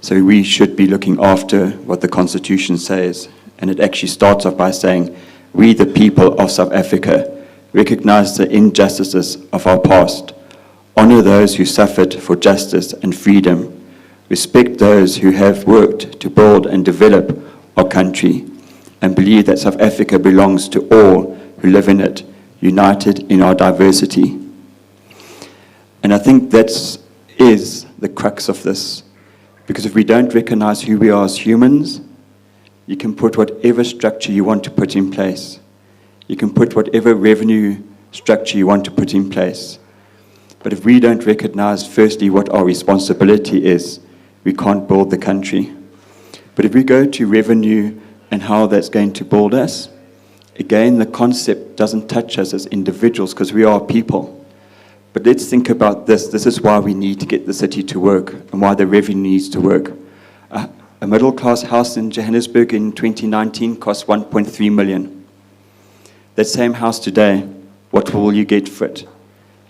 So we should be looking after what the Constitution says, and it actually starts off by saying, we the people of South Africa recognize the injustices of our past, honor those who suffered for justice and freedom, respect those who have worked to build and develop our country, and believe that South Africa belongs to all who live in it, united in our diversity. And I think that is the crux of this, because if we don't recognize who we are as humans, you can put whatever structure you want to put in place. You can put whatever revenue structure you want to put in place. But if we don't recognize firstly what our responsibility is, we can't build the country. But if we go to revenue and how that's going to build us, again, the concept doesn't touch us as individuals because we are people. But let's think about this. This is why we need to get the city to work and why the revenue needs to work. A middle-class house in Johannesburg in 2019 cost 1.3 million. That same house today, what will you get for it?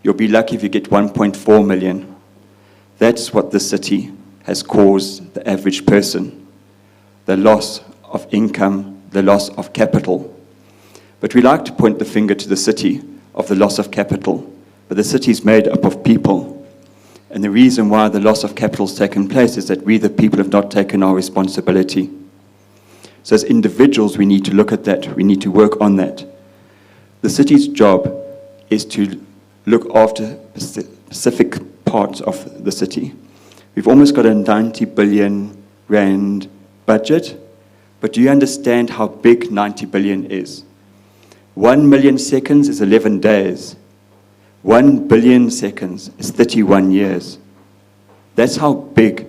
You'll be lucky if you get 1.4 million. That's what the city has caused the average person. The loss of income, the loss of capital. But we like to point the finger to the city of the loss of capital. But the city is made up of people. And the reason why the loss of capital has taken place is that we, the people, have not taken our responsibility. So as individuals, we need to look at that. We need to work on that. The city's job is to look after specific parts of the city. We've almost got a 90 billion rand budget, but do you understand how big 90 billion is? 1 million seconds is 11 days. 1 billion seconds is 31 years. That's how big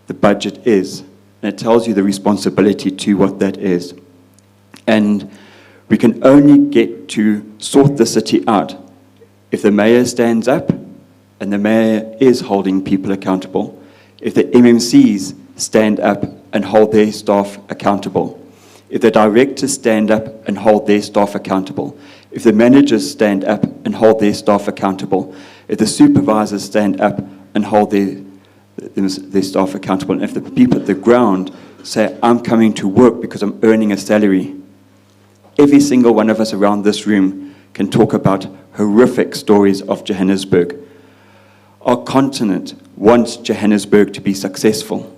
the budget is. And it tells you the responsibility to what that is. And we can only get to sort the city out if the mayor stands up, and the mayor is holding people accountable, if the MMCs stand up and hold their staff accountable, if the directors stand up and hold their staff accountable, if the managers stand up and hold their staff accountable, if the supervisors stand up and hold their staff accountable, and if the people at the ground say, I'm coming to work because I'm earning a salary. Every single one of us around this room can talk about horrific stories of Johannesburg. Our continent wants Johannesburg to be successful.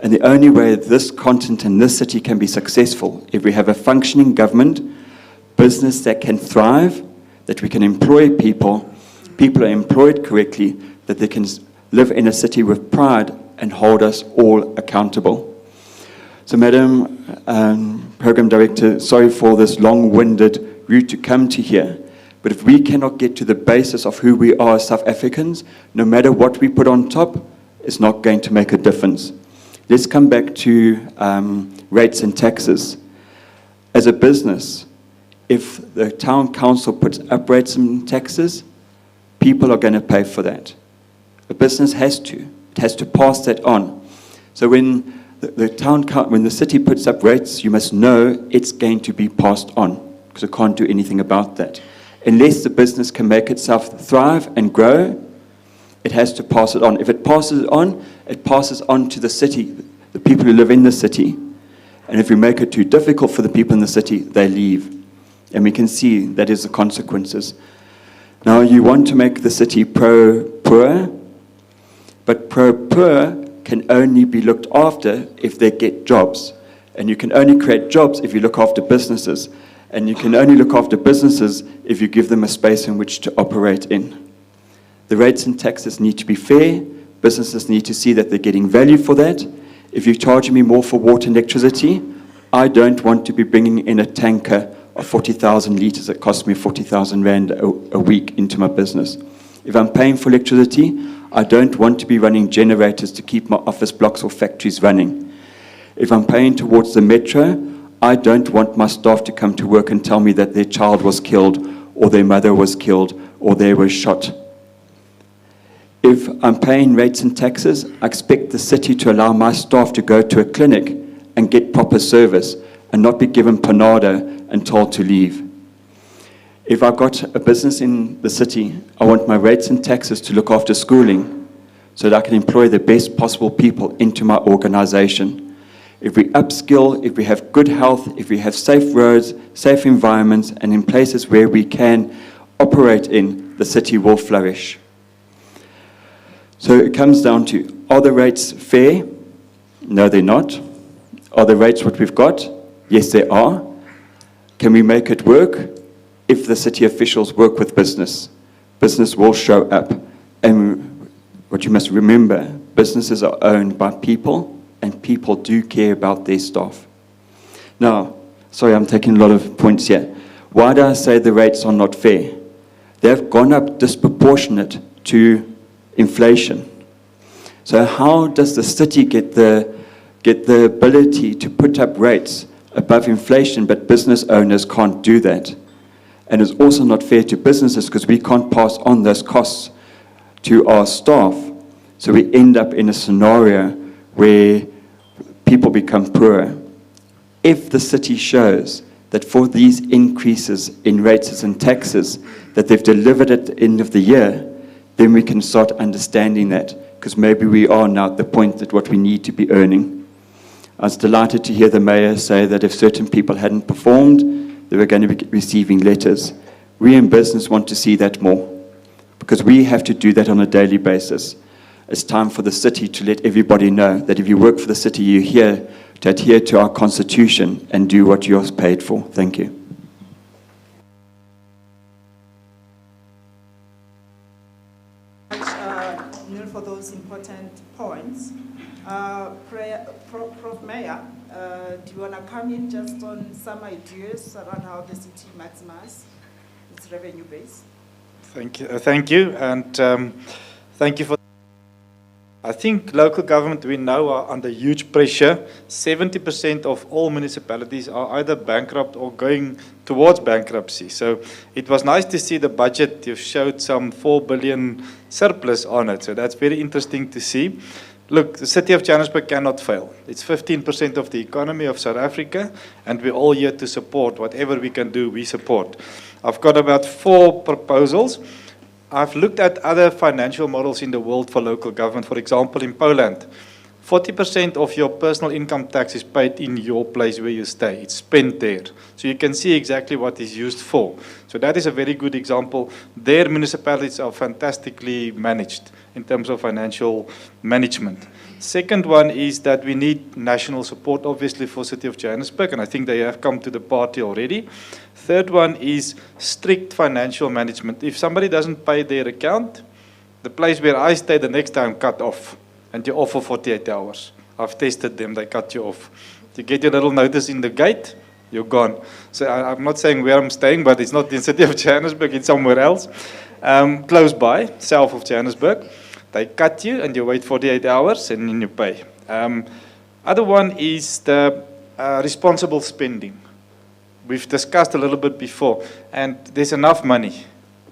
And the only way this continent and this city can be successful, if we have a functioning government, business that can thrive, that we can employ people, people are employed correctly, that they can live in a city with pride and hold us all accountable. So, Madam Program Director, sorry for this long-winded route to come to here, but if we cannot get to the basis of who we are as South Africans, no matter what we put on top, it's not going to make a difference. Let's come back to rates and taxes. As a business, if the town council puts up rates and taxes, people are going to pay for that. A business has to. It has to pass that on. So when when the city puts up rates, you must know it's going to be passed on, because it can't do anything about that. Unless the business can make itself thrive and grow, it has to pass it on. If it passes on to the city, the people who live in the city. And if we make it too difficult for the people in the city, they leave. And we can see that is the consequences. Now, you want to make the city pro-poor, but pro-poor can only be looked after if they get jobs. And you can only create jobs if you look after businesses. And you can only look after businesses if you give them a space in which to operate in. The rates and taxes need to be fair. Businesses need to see that they're getting value for that. If you're charging me more for water and electricity, I don't want to be bringing in a tanker of 40,000 litres that costs me 40,000 rand a week into my business. If I'm paying for electricity, I don't want to be running generators to keep my office blocks or factories running. If I'm paying towards the metro, I don't want my staff to come to work and tell me that their child was killed, or their mother was killed, or they were shot. If I'm paying rates and taxes, I expect the city to allow my staff to go to a clinic and get proper service and not be given panado and told to leave. If I've got a business in the city, I want my rates and taxes to look after schooling so that I can employ the best possible people into my organization. If we upskill, if we have good health, if we have safe roads, safe environments, and in places where we can operate in, the city will flourish. So it comes down to, are the rates fair? No, they're not. Are the rates what we've got? Yes, they are. Can we make it work? If the city officials work with business, business will show up. And what you must remember, businesses are owned by people, and people do care about their staff. Now, sorry, I'm taking a lot of points here. Why do I say the rates are not fair? They've gone up disproportionate to inflation. So how does the city get the ability to put up rates above inflation, but business owners can't do that? And it's also not fair to businesses because we can't pass on those costs to our staff. So we end up in a scenario where people become poorer. If the city shows that for these increases in rates and taxes that they've delivered at the end of the year, then we can start understanding that, because maybe we are now at the point that what we need to be earning. I was delighted to hear the mayor say that if certain people hadn't performed, they were going to be receiving letters. We in business want to see that more, because we have to do that on a daily basis. It's time for the city to let everybody know that if you work for the city, you're here to adhere to our constitution and do what you're paid for. Thank you. Neil, for those important points. Prof. Mayor, do you want to come in just on some ideas around how the city maximizes its revenue base? Thank you, and thank you for. I think local government, we know, are under huge pressure. 70% of all municipalities are either bankrupt or going towards bankruptcy. So it was nice to see the budget. You've showed some 4 billion surplus on it. So that's very interesting to see. Look, the city of Johannesburg cannot fail. It's 15% of the economy of South Africa, and we're all here to support. Whatever we can do, we support. I've got about 4 proposals. I've looked at other financial models in the world for local government. For example, in Poland, 40% of your personal income tax is paid in your place where you stay. It's spent there. So you can see exactly what it's used for. So that is a very good example. Their municipalities are fantastically managed in terms of financial management. Second one is that we need national support, obviously, for City of Johannesburg, and I think they have come to the party already. Third one is strict financial management. If somebody doesn't pay their account, the place where I stay the next time cut off, and you're off for 48 hours. I've tested them, they cut you off. You get your little notice in the gate, you're gone. So I'm not saying where I'm staying, but it's not in the City of Johannesburg, it's somewhere else. Close by, south of Johannesburg. They cut you and you wait 48 hours and then you pay. Other one is the responsible spending. We've discussed a little bit before, and there's enough money,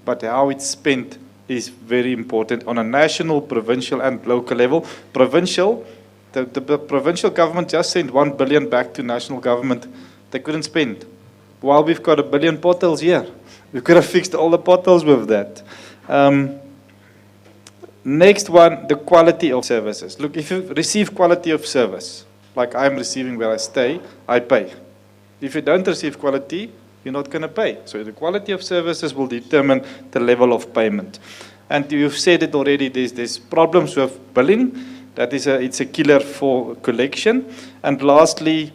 but how it's spent is very important on a national, provincial, and local level. Provincial, the provincial government just sent 1 billion back to national government. They couldn't spend. While we've got 1 billion potholes here, we could have fixed all the potholes with that. Next one, the quality of services. Look, if you receive quality of service, like I'm receiving where I stay, I pay. If you don't receive quality, you're not going to pay. So the quality of services will determine the level of payment. And you've said it already, there's problems with billing. That is it's a killer for collection. And lastly,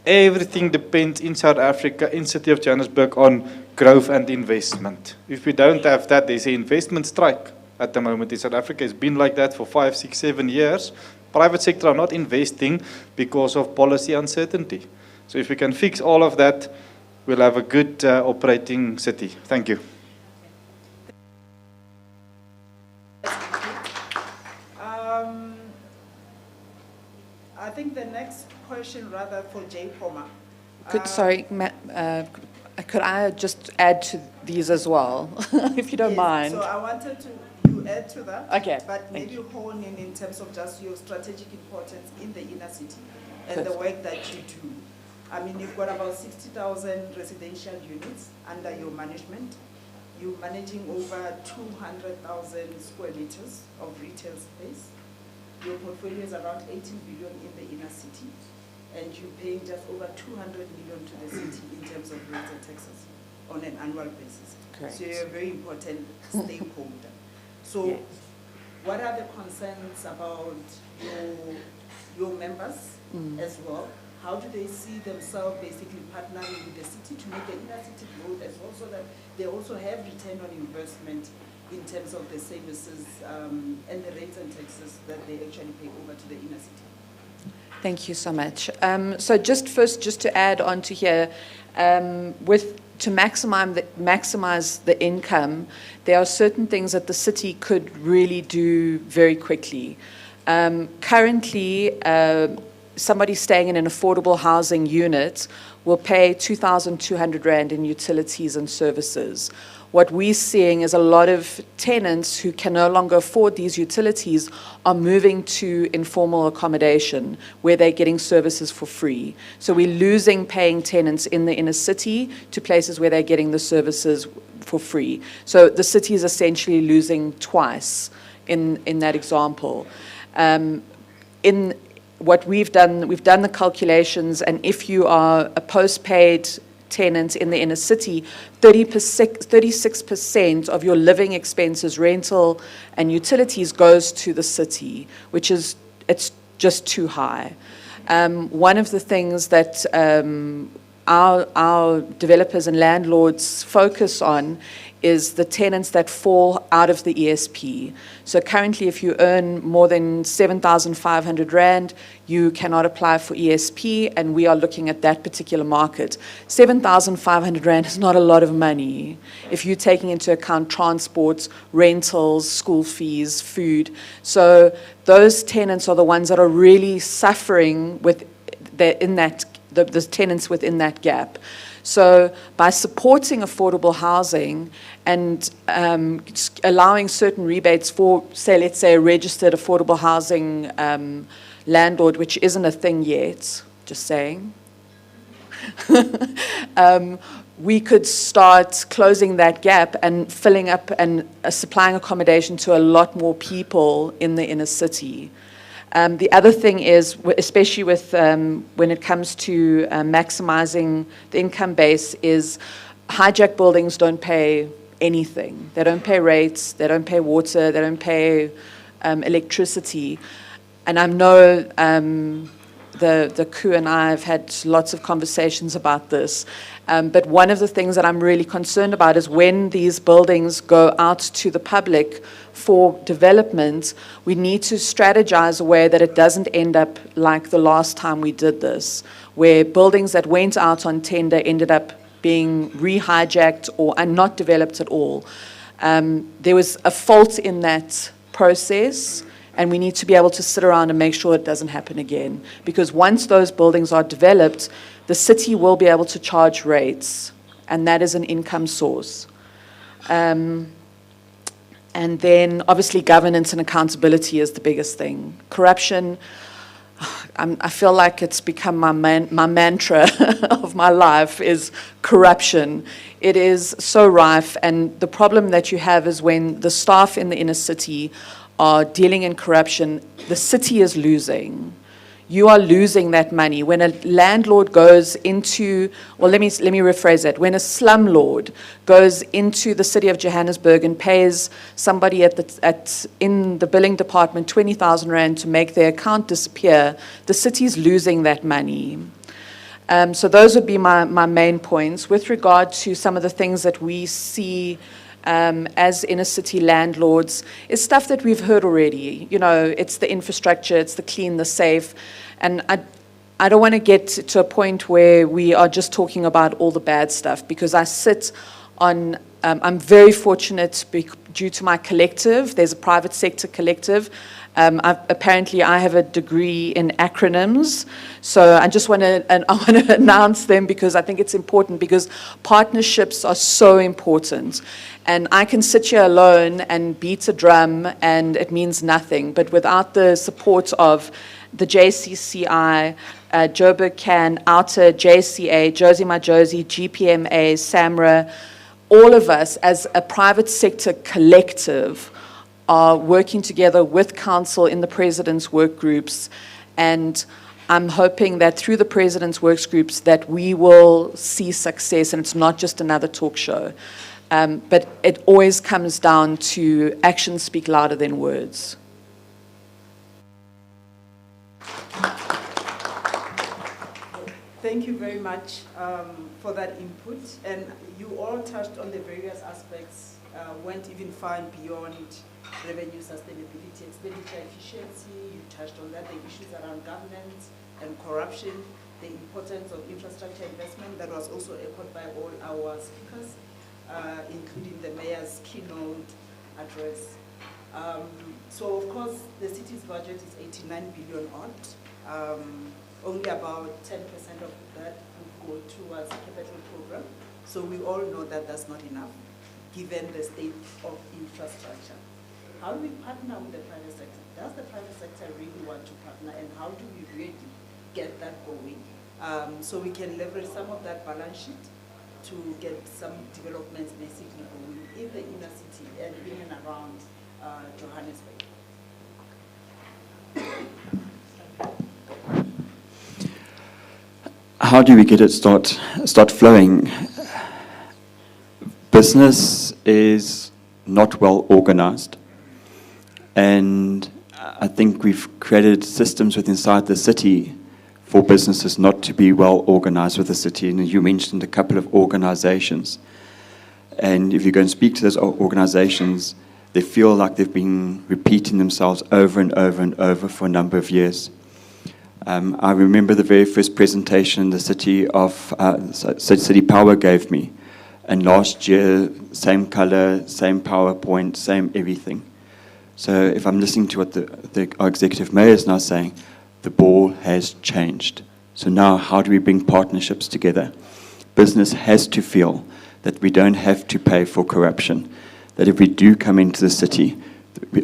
everything depends in South Africa, in City of Johannesburg, on growth and investment. If we don't have that, there's an investment strike at the moment in South Africa. It's been like that for 5, 6, 7 years. Private sector are not investing because of policy uncertainty. So if we can fix all of that, we'll have a good operating city. Thank you. I think the next question, rather, for Jay Palmer. Could I just add to these as well, if you don't yes, mind? So I wanted you add to that. Okay. But maybe hone in terms of just your strategic importance in the inner city and the work that you do. I mean, you've got about 60,000 residential units under your management. You're managing over 200,000 square meters of retail space. Your portfolio is around 18 billion in the inner city, and you're paying just over 200 million to the city in terms of rates and taxes on an annual basis. Correct. So you're a very important stakeholder. So yes. What are the concerns about your members as well? How do they see themselves basically partnering with the city to make the inner city grow as well, so that they also have return on investment in terms of the services and the rates and taxes that they actually pay over to the inner city? Thank you so much. So just to add on to here, to maximize the income, there are certain things that the city could really do very quickly. Currently, somebody staying in an affordable housing unit will pay 2,200 Rand in utilities and services. What we're seeing is a lot of tenants who can no longer afford these utilities are moving to informal accommodation where they're getting services for free. So we're losing paying tenants in the inner city to places where they're getting the services for free. So the city is essentially losing twice in that example. What we've done the calculations, and if you are a postpaid tenant in the inner city, 36% of your living expenses, rental and utilities, goes to the city, which is, it's just too high. One of the things that our developers and landlords focus on is the tenants that fall out of the ESP. So currently, if you earn more than 7,500 Rand, you cannot apply for ESP, and we are looking at that particular market. 7,500 Rand is not a lot of money if you're taking into account transport, rentals, school fees, food. So those tenants are the ones that are really suffering with the tenants within that gap. So by supporting affordable housing and allowing certain rebates for, say, let's say a registered affordable housing landlord, which isn't a thing yet, just saying, we could start closing that gap and filling up and supplying accommodation to a lot more people in the inner city. The other thing is, especially with when it comes to maximizing the income base, is hijack buildings don't pay anything. They don't pay rates, they don't pay water, they don't pay electricity. And I know the coup and I have had lots of conversations about this. But one of the things that I'm really concerned about is when these buildings go out to the public for development, we need to strategize a way that it doesn't end up like the last time we did this, where buildings that went out on tender ended up being re-hijacked and not developed at all. There was a fault in that process, and we need to be able to sit around and make sure it doesn't happen again. Because once those buildings are developed, the city will be able to charge rates, and that is an income source. And then, obviously, governance and accountability is the biggest thing. Corruption, I feel like it's become my mantra of my life is corruption. It is so rife, and the problem that you have is when the staff in the inner city are dealing in corruption, the city is losing. You are losing that money. When a landlord goes into, well, let me rephrase that. When a slumlord goes into the city of Johannesburg and pays somebody in the billing department 20,000 Rand to make their account disappear, the city's losing that money. So those would be my main points. With regard to some of the things that we see as inner city landlords, is stuff that we've heard already. You know, it's the infrastructure, it's the clean, the safe. And I don't want to get to a point where we are just talking about all the bad stuff, because I sit on, I'm very fortunate due to my collective. There's a private sector collective. Apparently, I have a degree in acronyms, so I just want to announce them because I think it's important, because partnerships are so important. And I can sit here alone and beat a drum and it means nothing, but without the support of the JCCI, Joburg Can, Outer, JCA, Josie My Josie, GPMA, SAMRA, all of us as a private sector collective are working together with council in the president's work groups, and I'm hoping that through the president's work groups that we will see success, and it's not just another talk show. But it always comes down to actions speak louder than words. Thank you very much for that input. And you all touched on the various aspects, went even far beyond revenue sustainability, expenditure efficiency. You touched on that, the issues around governance and corruption, the importance of infrastructure investment that was also echoed by all our speakers, including the mayor's keynote address. So of course, the city's budget is 89 billion odd. Only about 10% of that would go towards the capital program. So we all know that that's not enough, given the state of infrastructure. How do we partner with the private sector? Does the private sector really want to partner, and how do we really get that going? So we can leverage some of that balance sheet to get some developments basically going in the inner city and in and around Johannesburg. how do we get it start flowing? Business is not well organized, and I think we've created systems inside the city for businesses not to be well organized with the city. And you mentioned a couple of organizations, and if you go and speak to those organizations, they feel like they've been repeating themselves over and over and over for a number of years. I remember the very first presentation the City Power gave me, and last year, same color, same PowerPoint, same everything. So if I'm listening to what our executive mayor is now saying, the ball has changed. So now how do we bring partnerships together? Business has to feel that we don't have to pay for corruption, that if we do come into the city,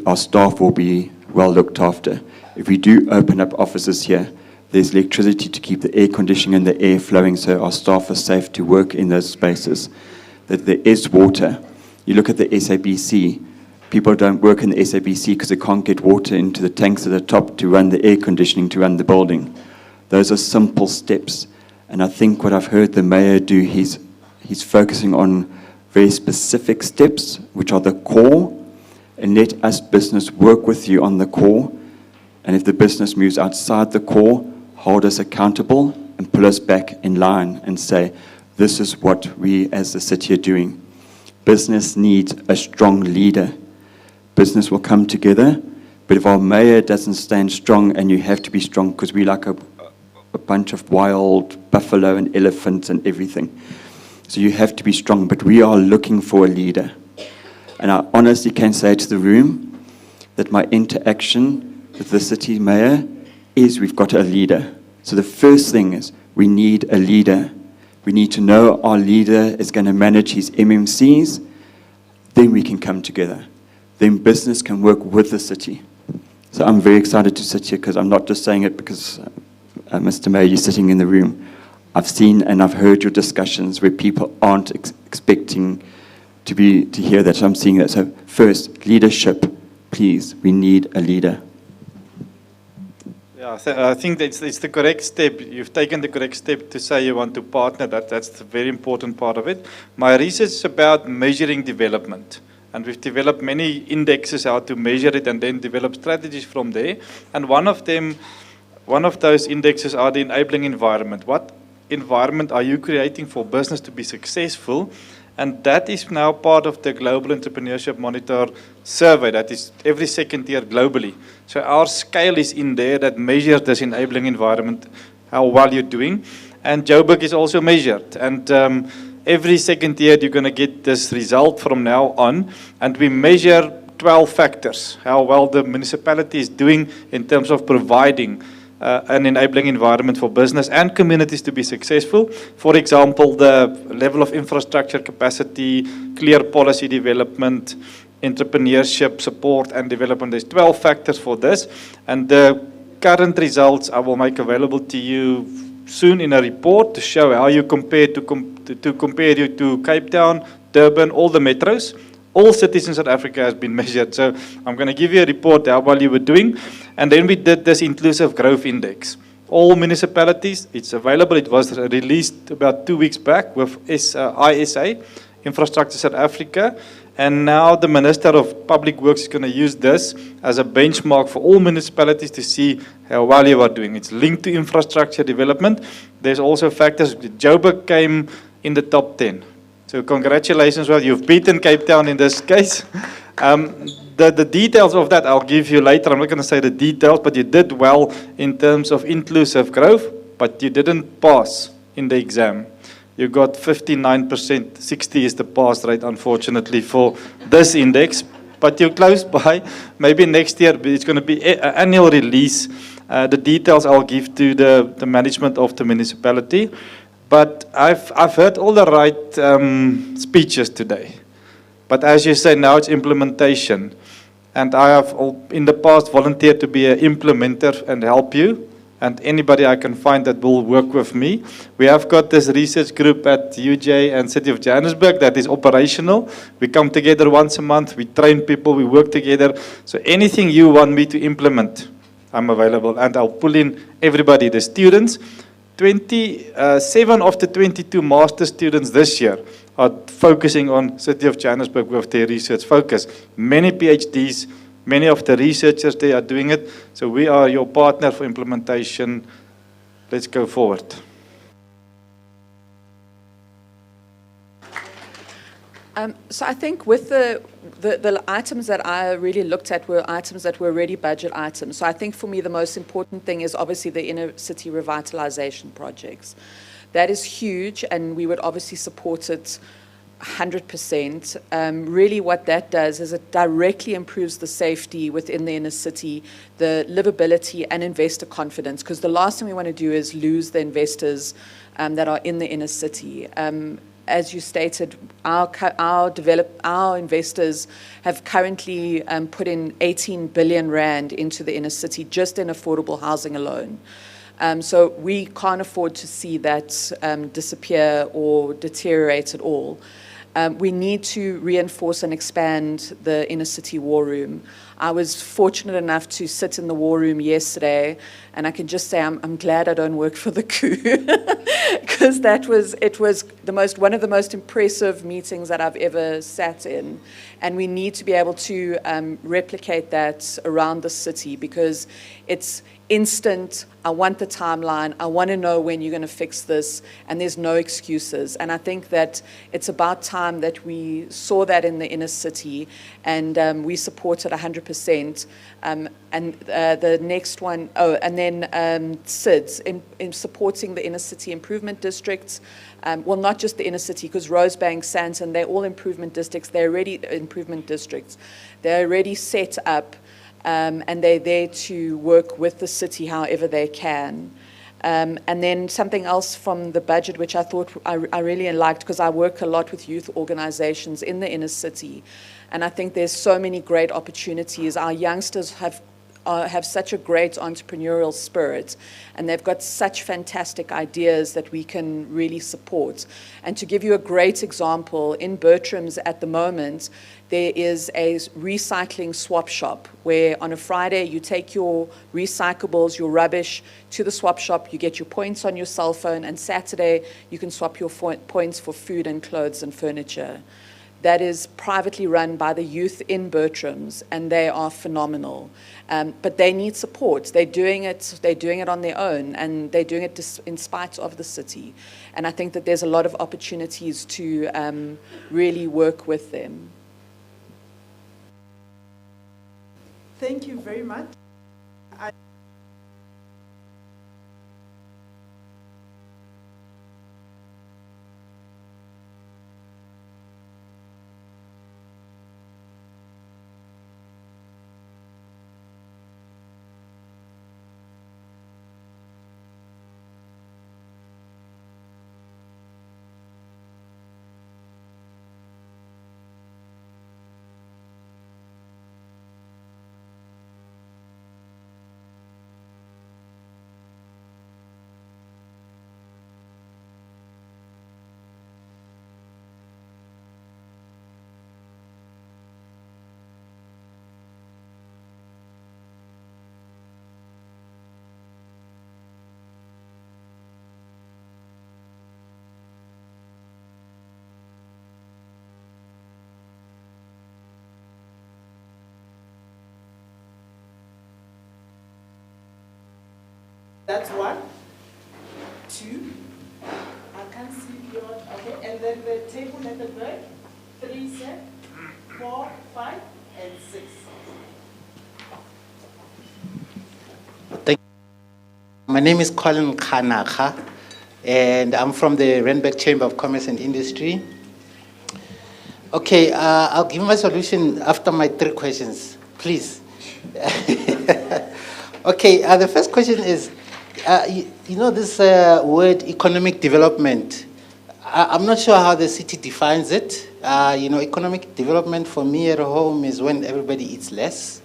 our staff will be well looked after. If we do open up offices here, there's electricity to keep the air conditioning and the air flowing so our staff are safe to work in those spaces, that there is water. You look at the SABC, people don't work in the SABC because they can't get water into the tanks at the top to run the air conditioning, to run the building. Those are simple steps. And I think what I've heard the mayor do, he's focusing on very specific steps, which are the core, and let us business work with you on the core. And if the business moves outside the core, hold us accountable and pull us back in line and say, this is what we as the city are doing. Business needs a strong leader. Business will come together, but if our mayor doesn't stand strong, and you have to be strong because we like a bunch of wild buffalo and elephants and everything. So you have to be strong, but we are looking for a leader. And I honestly can say to the room that my interaction with the city mayor is we've got a leader. So the first thing is we need a leader. We need to know our leader is going to manage his MMCs. Then we can come together. Then business can work with the city. So I'm very excited to sit here because I'm not just saying it because, Mr. Mayor, you're sitting in the room. I've seen and I've heard your discussions where people aren't expecting to hear that. So I'm seeing that. So first, leadership, please. We need a leader. Yeah, I think it's the correct step. You've taken the correct step to say you want to partner. That's the very important part of it. My research is about measuring development. And we've developed many indexes how to measure it and then develop strategies from there. And one of those indexes are the enabling environment. What environment are you creating for business to be successful? And that is now part of the Global Entrepreneurship Monitor survey that is every second year globally. So our scale is in there that measures this enabling environment, how well you're doing. And Joburg is also measured. And every second year you're going to get this result from now on. And we measure 12 factors, how well the municipality is doing in terms of providing an enabling environment for business and communities to be successful. For example, the level of infrastructure capacity, clear policy development, entrepreneurship support and development. There's 12 factors for this. And the current results I will make available to you soon in a report to show how you compare compare you to Cape Town, Durban, all the metros. All cities in South Africa has been measured. So I'm going to give you a report how well you were doing. And then we did this inclusive growth index. All municipalities, it's available. It was released about 2 weeks back with ISA, Infrastructure South Africa. And now the Minister of Public Works is going to use this as a benchmark for all municipalities to see how well you are doing. It's linked to infrastructure development. There's also factors. Joburg came in the top 10. So congratulations, well, you've beaten Cape Town in this case. The details of that I'll give you later. I'm not going to say the details, but you did well in terms of inclusive growth, but you didn't pass in the exam. You got 59%, 60 is the pass rate, unfortunately, for this index. But you're close by. Maybe next year, it's going to be an annual release. The details I'll give to the management of the municipality. But I've heard all the right speeches today. But as you say, now it's implementation. And I have in the past volunteered to be an implementer and help you. And anybody I can find that will work with me. We have got this research group at UJ and City of Johannesburg that is operational. We come together once a month, we train people, we work together. So anything you want me to implement, I'm available. And I'll pull in everybody, the students, 27 of the 22 master students this year are focusing on City of Johannesburg with their research focus. Many PhDs, many of the researchers, they are doing it. So we are your partner for implementation. Let's go forward. So I think with the items that I really looked at were items that were already budget items. So I think for me the most important thing is obviously the inner city revitalization projects. That is huge, and we would obviously support it 100%. Really what that does is it directly improves the safety within the inner city, the livability and investor confidence, because the last thing we want to do is lose the investors that are in the inner city. As you stated, our investors have currently put in 18 billion rand into the inner city just in affordable housing alone. So we can't afford to see that disappear or deteriorate at all. We need to reinforce and expand the inner city war room. I was fortunate enough to sit in the war room yesterday, and I can just say I'm glad I don't work for the coup, because it was one of the most impressive meetings that I've ever sat in, and we need to be able to replicate that around the city, because it's instant. I want the timeline. I want to know when you're going to fix this, and there's no excuses. And I think that it's about time that we saw that in the inner city, and we support it 100%. And the next one, and then SIDS in supporting the inner city improvement districts. Well, not just the inner city, because Rosebank, Sandton, they're all improvement districts. They're already improvement districts. They're already set up. And they're there to work with the city however they can. And then something else from the budget, which I thought I really liked, because I work a lot with youth organizations in the inner city. And I think there's so many great opportunities. Our youngsters have such a great entrepreneurial spirit, and they've got such fantastic ideas that we can really support. And to give you a great example, in Bertram's at the moment, there is a recycling swap shop where on a Friday you take your recyclables, your rubbish to the swap shop, you get your points on your cell phone, and Saturday you can swap your points for food and clothes and furniture. That is privately run by the youth in Bertram's, and they are phenomenal. But they need support. They're doing it on their own, and they're doing it in spite of the city. And I think that there's a lot of opportunities to really work with them. Thank you very much. That's 1, 2. I can't see beyond. Okay, and then the table at the back, 3 set, 4, 5, and 6. Thank you. My name is Colin Khanakha, and I'm from the Randburg Chamber of Commerce and Industry. Okay, I'll give my solution after my 3 questions, please. Okay, the first question is, you know this word economic development, I'm not sure how the city defines it. You know, economic development for me at home is when everybody eats less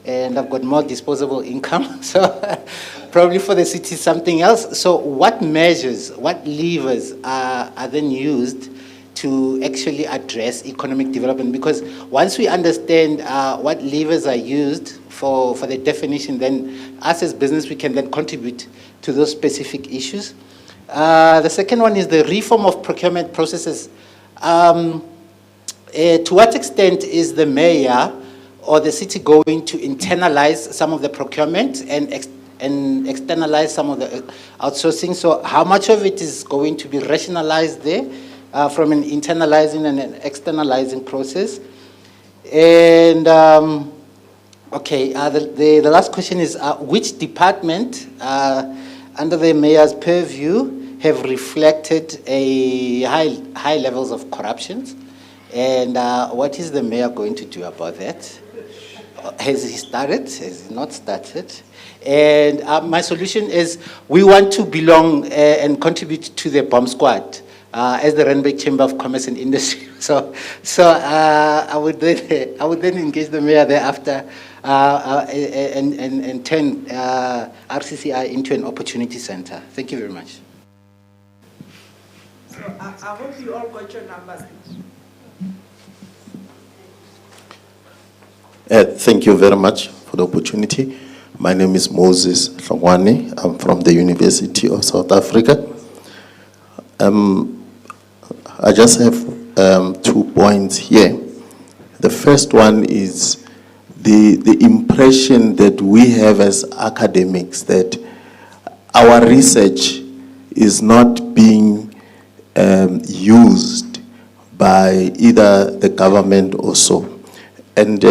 and I've got more disposable income. So probably for the city something else. So what measures, what levers are then used to actually address economic development? Because once we understand what levers are used for the definition, then us as business, we can then contribute to those specific issues. The second one is the reform of procurement processes. To what extent is the mayor or the city going to internalize some of the procurement and externalize some of the outsourcing? So how much of it is going to be rationalized there from an internalizing and an externalizing process? And okay, the last question is which department under the mayor's purview have reflected a high levels of corruption? And what is the mayor going to do about that? Has he started? Has he not started? And my solution is we want to belong and contribute to the bomb squad as the Randburg Chamber of Commerce and Industry. So I would then engage the mayor thereafter and turn RCCI into an opportunity center. Thank you very much. So I hope you all got your numbers. Thank you very much for the opportunity. My name is Moses Hlongwane. I'm from the University of South Africa. I just have 2 points here. The first one is the impression that we have as academics that our research is not being used by either the government or so. And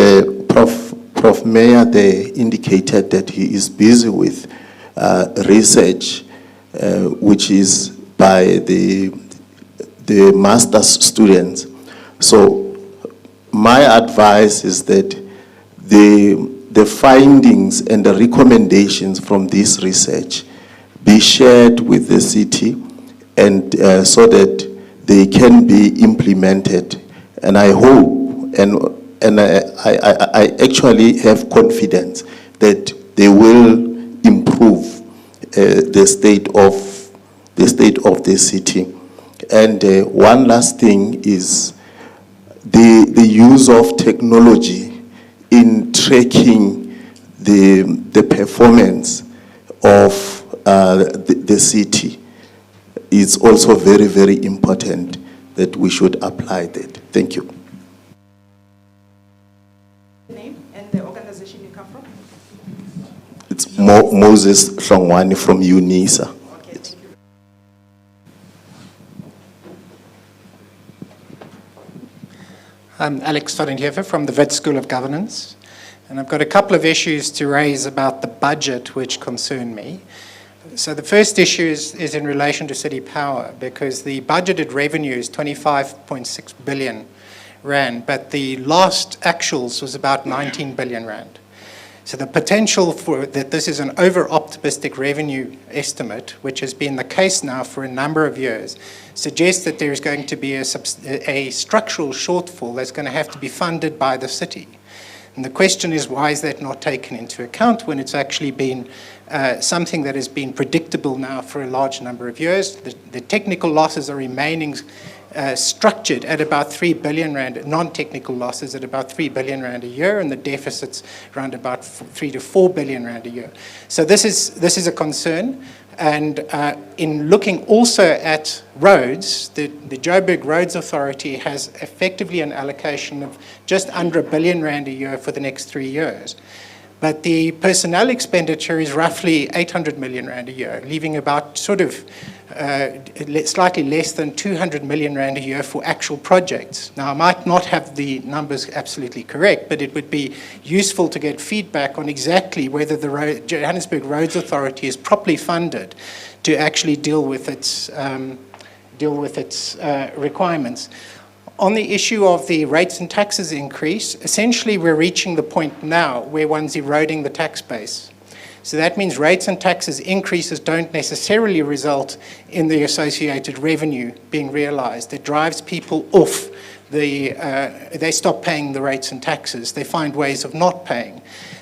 Prof. Mayor there indicated that he is busy with research which is by the master's students. So my advice is that the findings and the recommendations from this research be shared with the city and so that they can be implemented. And I hope and I actually have confidence that they will improve the state of the city. And one last thing is the use of technology in tracking the performance of the city is also very, very important that we should apply that. Thank you. Name and the organization you come from? It's Moses Hlongwane from UNISA. Okay, Yes. thank you. I'm Alex Stoddinghefer from the Wits School of Governance, and I've got a couple of issues to raise about the budget which concern me. So the first issue is in relation to city power, because the budgeted revenue is 25.6 billion rand, but the last actuals was about 19 billion rand. So the potential for that this is an over-optimistic revenue estimate, which has been the case now for a number of years, suggests that there is going to be a structural shortfall that's going to have to be funded by the city. And the question is, why is that not taken into account when it's actually been something that has been predictable now for a large number of years? The technical losses are remaining structured at about 3 billion rand, non-technical losses at about 3 billion rand a year, and the deficits around about 3 to 4 billion rand a year. So this is a concern. And in looking also at roads, the Joburg Roads Authority has effectively an allocation of just under 1 billion rand a year for the next 3 years. But the personnel expenditure is roughly 800 million rand a year, leaving about sort of slightly less than 200 million rand a year for actual projects. Now, I might not have the numbers absolutely correct, but it would be useful to get feedback on exactly whether the Johannesburg Roads Authority is properly funded to actually deal with its requirements. On the issue of the rates and taxes increase, essentially we're reaching the point now where one's eroding the tax base. So that means rates and taxes increases don't necessarily result in the associated revenue being realized. It drives people off they stop paying the rates and taxes. They find ways of not paying.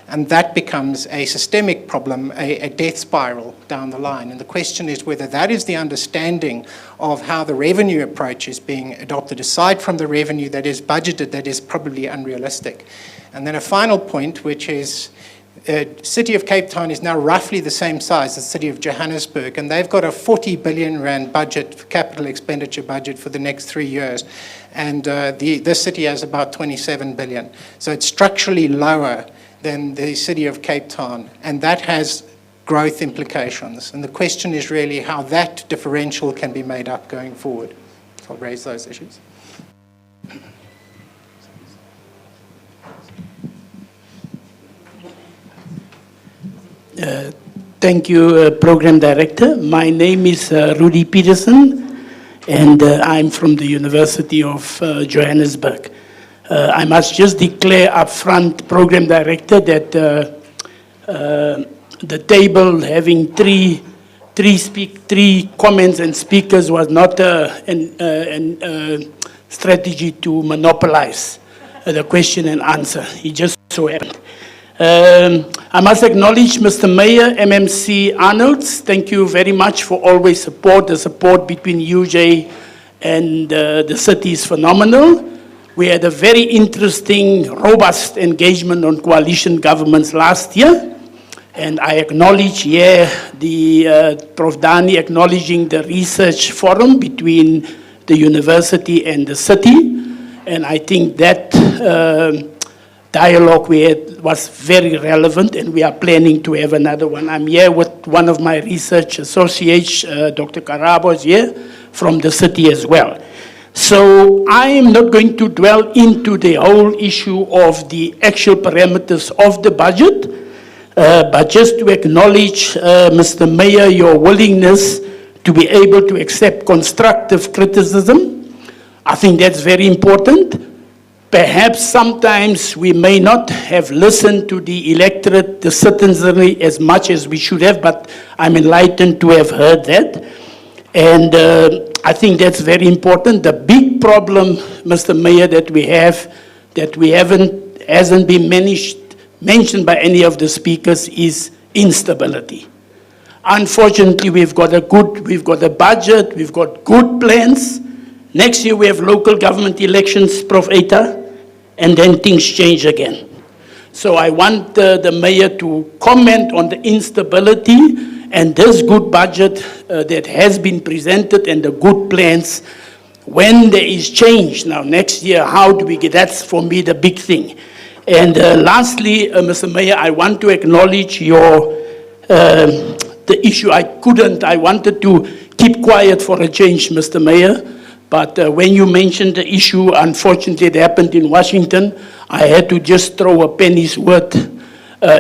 And that becomes a systemic problem, a death spiral down the line. And the question is whether that is the understanding of how the revenue approach is being adopted, aside from the revenue that is budgeted, that is probably unrealistic. And then a final point, which is City of Cape Town is now roughly the same size as the City of Johannesburg, and they've got a 40 billion rand budget, capital expenditure budget for the next 3 years. And this city has about 27 billion. So it's structurally lower than the City of Cape Town, and that has growth implications. And the question is really how that differential can be made up going forward. So I'll raise those issues. Thank you, Program Director. My name is Rudy Peterson, and I'm from the University of Johannesburg. I must just declare up front, Program Director, that the table having three comments and speakers was not a strategy to monopolize the question and answer. It just so happened. I must acknowledge Mr. Mayor, MMC Arnolds. Thank you very much for always support. The support between UJ and the city is phenomenal. We had a very interesting, robust engagement on coalition governments last year. And I acknowledge here the Prof. Dani acknowledging the research forum between the university and the city. And I think that dialogue we had was very relevant, and we are planning to have another one. I'm here with one of my research associates, Dr. Karabo is here, from the city as well. So I am not going to dwell into the whole issue of the actual parameters of the budget, but just to acknowledge, Mr. Mayor, your willingness to be able to accept constructive criticism. I think that's very important. Perhaps sometimes we may not have listened to the electorate, the citizenry, as much as we should have, but I'm enlightened to have heard that. And I think that's very important. The big problem, Mr. Mayor, that we have, that hasn't been mentioned by any of the speakers is instability. Unfortunately, we've got a budget, we've got good plans. Next year we have local government elections, Prof. Eita, and then things change again. So I want the mayor to comment on the instability and this good budget that has been presented and the good plans. When there is change now next year, how do we get, that's for me the big thing. And lastly, Mr. Mayor, I want to acknowledge the issue. I wanted to keep quiet for a change, Mr. Mayor. But when you mentioned the issue, unfortunately, it happened in Washington, I had to just throw a penny's worth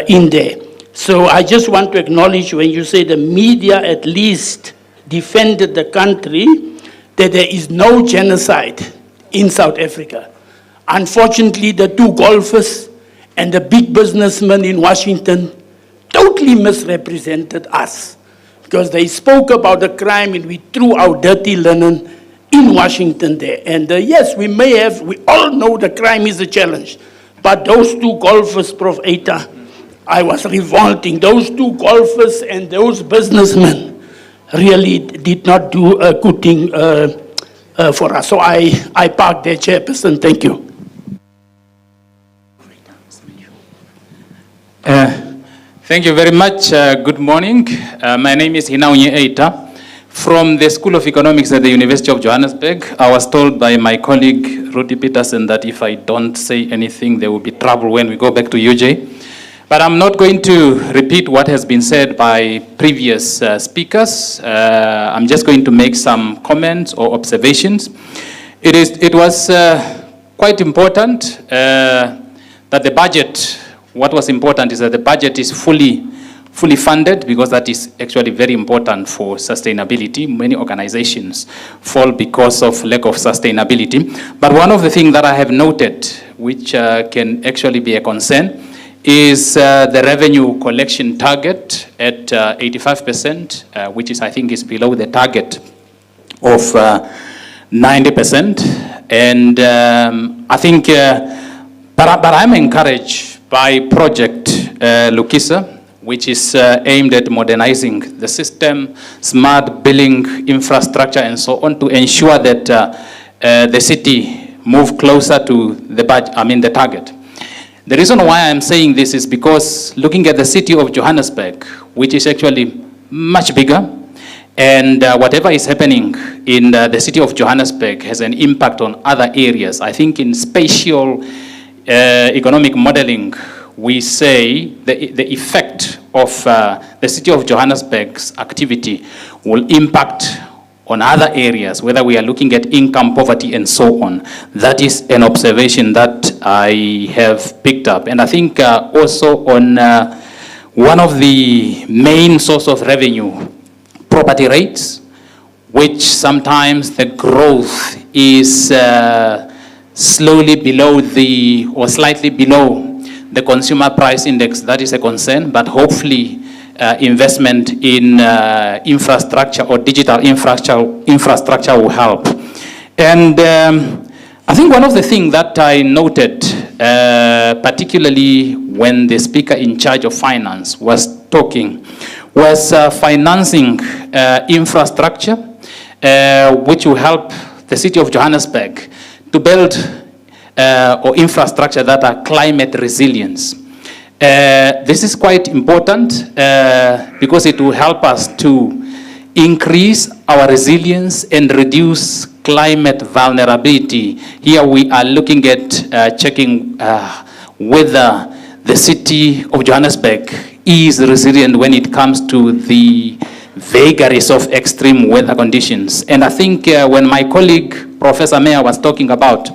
in there. So I just want to acknowledge when you say the media at least defended the country, that there is no genocide in South Africa. Unfortunately, the two golfers and the big businessmen in Washington totally misrepresented us because they spoke about the crime and we threw our dirty linen in Washington there. And yes, we all know the crime is a challenge, but those two golfers, Prof. Eita, I was revolting. Those two golfers and those businessmen really did not do a good thing for us. So I parked there, Chairperson. Thank you. Thank you very much. Good morning. My name is Hinaunye Eita. From the School of Economics at the University of Johannesburg, I was told by my colleague Rudy Peterson that if I don't say anything, there will be trouble when we go back to UJ. But I'm not going to repeat what has been said by previous speakers. I'm just going to make some comments or observations. It was quite important that the budget, what was important is that the budget is fully funded, because that is actually very important for sustainability. Many organizations fall because of lack of sustainability. But one of the things that I have noted, which can actually be a concern, is the revenue collection target at 85%, which is, I think, is below the target of 90%. And I think, but I'm encouraged by Project Lukisa, which is aimed at modernizing the system, smart billing infrastructure, and so on, to ensure that the city move closer to the budget, the target. The reason why I'm saying this is because looking at the city of Johannesburg, which is actually much bigger, and whatever is happening in the city of Johannesburg has an impact on other areas. I think in spatial economic modeling, we say the effect of the city of Johannesburg's activity will impact on other areas, whether we are looking at income, poverty, and so on. That is an observation that I have picked up. And I think also on one of the main source of revenue, property rates, which sometimes the growth is slowly below or slightly below the consumer price index. That is a concern, but hopefully investment in infrastructure or digital infrastructure will help. And I think one of the things that I noted, particularly when the speaker in charge of finance was talking, was financing infrastructure, which will help the city of Johannesburg to build or infrastructure that are climate resilience. This is quite important because it will help us to increase our resilience and reduce climate vulnerability. Here we are looking at checking whether the city of Johannesburg is resilient when it comes to the vagaries of extreme weather conditions. And I think when my colleague, Professor Meyer, was talking about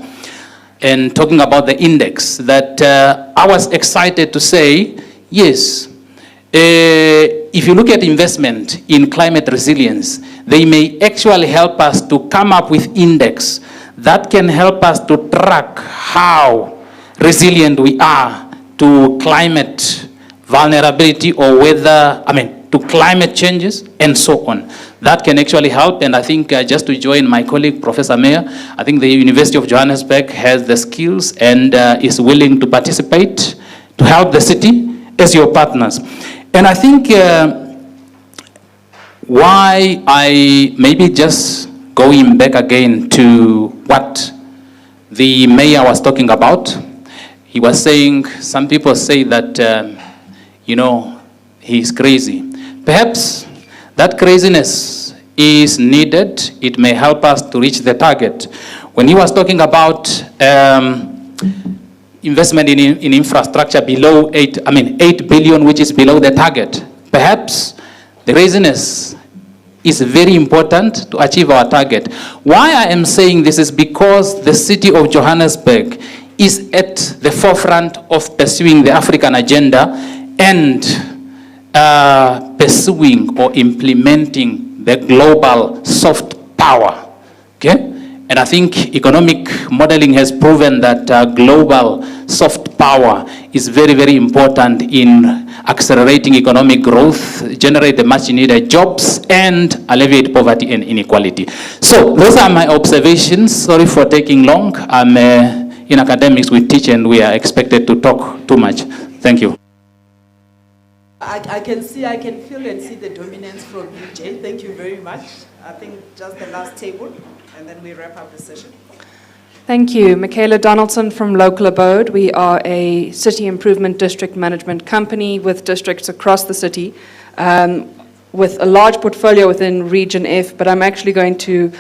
the index, that I was excited to say, yes, if you look at investment in climate resilience, they may actually help us to come up with index that can help us to track how resilient we are to climate vulnerability or to climate changes and so on. That can actually help, and I think just to join my colleague, Professor Meyer, I think the University of Johannesburg has the skills and is willing to participate to help the city as your partners. And I think why I maybe just going back again to what the mayor was talking about, he was saying, some people say that, he's crazy. Perhaps that craziness is needed. It may help us to reach the target. When he was talking about investment in infrastructure below 8 billion, which is below the target, perhaps the craziness is very important to achieve our target. Why I am saying this is because the city of Johannesburg is at the forefront of pursuing the African agenda and pursuing or implementing the global soft power, okay? And I think economic modeling has proven that global soft power is very, very important in accelerating economic growth, generate the much needed jobs, and alleviate poverty and inequality. So those are my observations. Sorry for taking long. I'm in academics, we teach and we are expected to talk too much. Thank you. I can feel and see the dominance from you, Jay. Thank you very much. I think just the last table, and then we wrap up the session. Thank you. Michaela Donaldson from Local Abode. We are a city improvement district management company with districts across the city, with a large portfolio within Region F, but I'm actually going to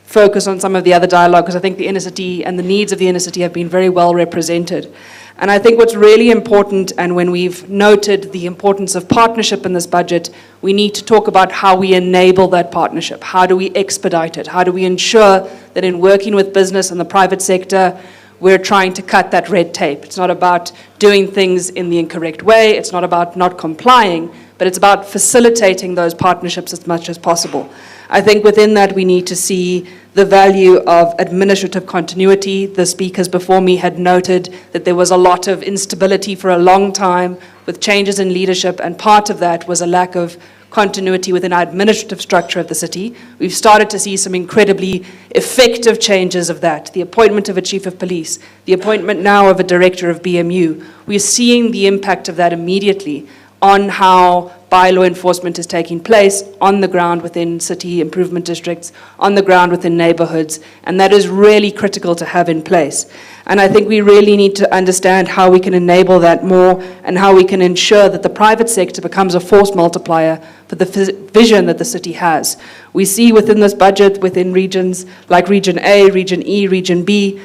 focus on some of the other dialogue because I think the inner city and the needs of the inner city have been very well represented. And I think what's really important, and when we've noted the importance of partnership in this budget, we need to talk about how we enable that partnership. How do we expedite it? How do we ensure that in working with business and the private sector, we're trying to cut that red tape? It's not about doing things in the incorrect way. It's not about not complying, but it's about facilitating those partnerships as much as possible. I think within that we need to see the value of administrative continuity. The speakers before me had noted that there was a lot of instability for a long time with changes in leadership, and part of that was a lack of continuity within our administrative structure of the city. We've started to see some incredibly effective changes of that. The appointment of a chief of police, the appointment now of a director of BMU. We're seeing the impact of that immediately on how bylaw enforcement is taking place on the ground within city improvement districts, on the ground within neighborhoods, and that is really critical to have in place. And I think we really need to understand how we can enable that more and how we can ensure that the private sector becomes a force multiplier for the vision that the city has. We see within this budget, within regions like Region A, Region E, Region B,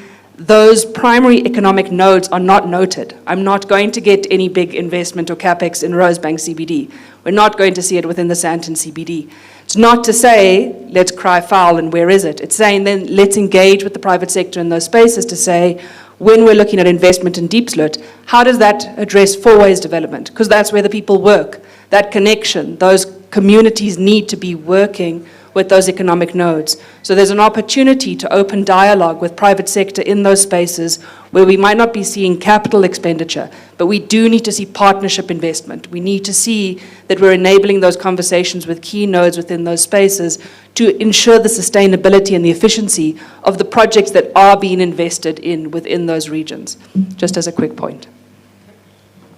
those primary economic nodes are not noted. I'm not going to get any big investment or capex in Rosebank CBD. We're not going to see it within the Sandton CBD. It's not to say, let's cry foul and where is it? It's saying then let's engage with the private sector in those spaces to say, when we're looking at investment in Deep Slut, how does that address four-ways development? Because that's where the people work. That connection, those communities need to be working with those economic nodes. So there's an opportunity to open dialogue with private sector in those spaces where we might not be seeing capital expenditure, but we do need to see partnership investment. We need to see that we're enabling those conversations with key nodes within those spaces to ensure the sustainability and the efficiency of the projects that are being invested in within those regions. Just as a quick point.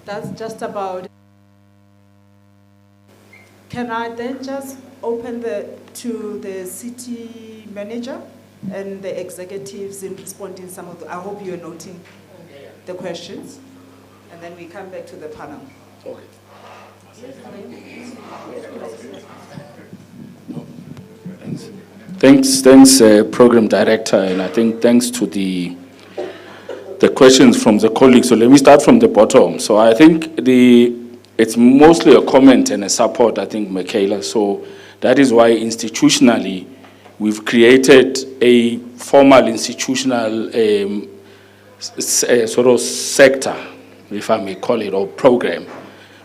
That's just about. Can I then just open to the city manager and the executives in responding some of the, I hope you're noting the questions, and then we come back to the panel. Okay. Thanks, Program Director, and I think thanks to the questions from the colleagues. So let me start from the bottom. So I think it's mostly a comment and a support, I think, Michaela. So that is why institutionally we've created a formal institutional sort of sector, if I may call it, or program,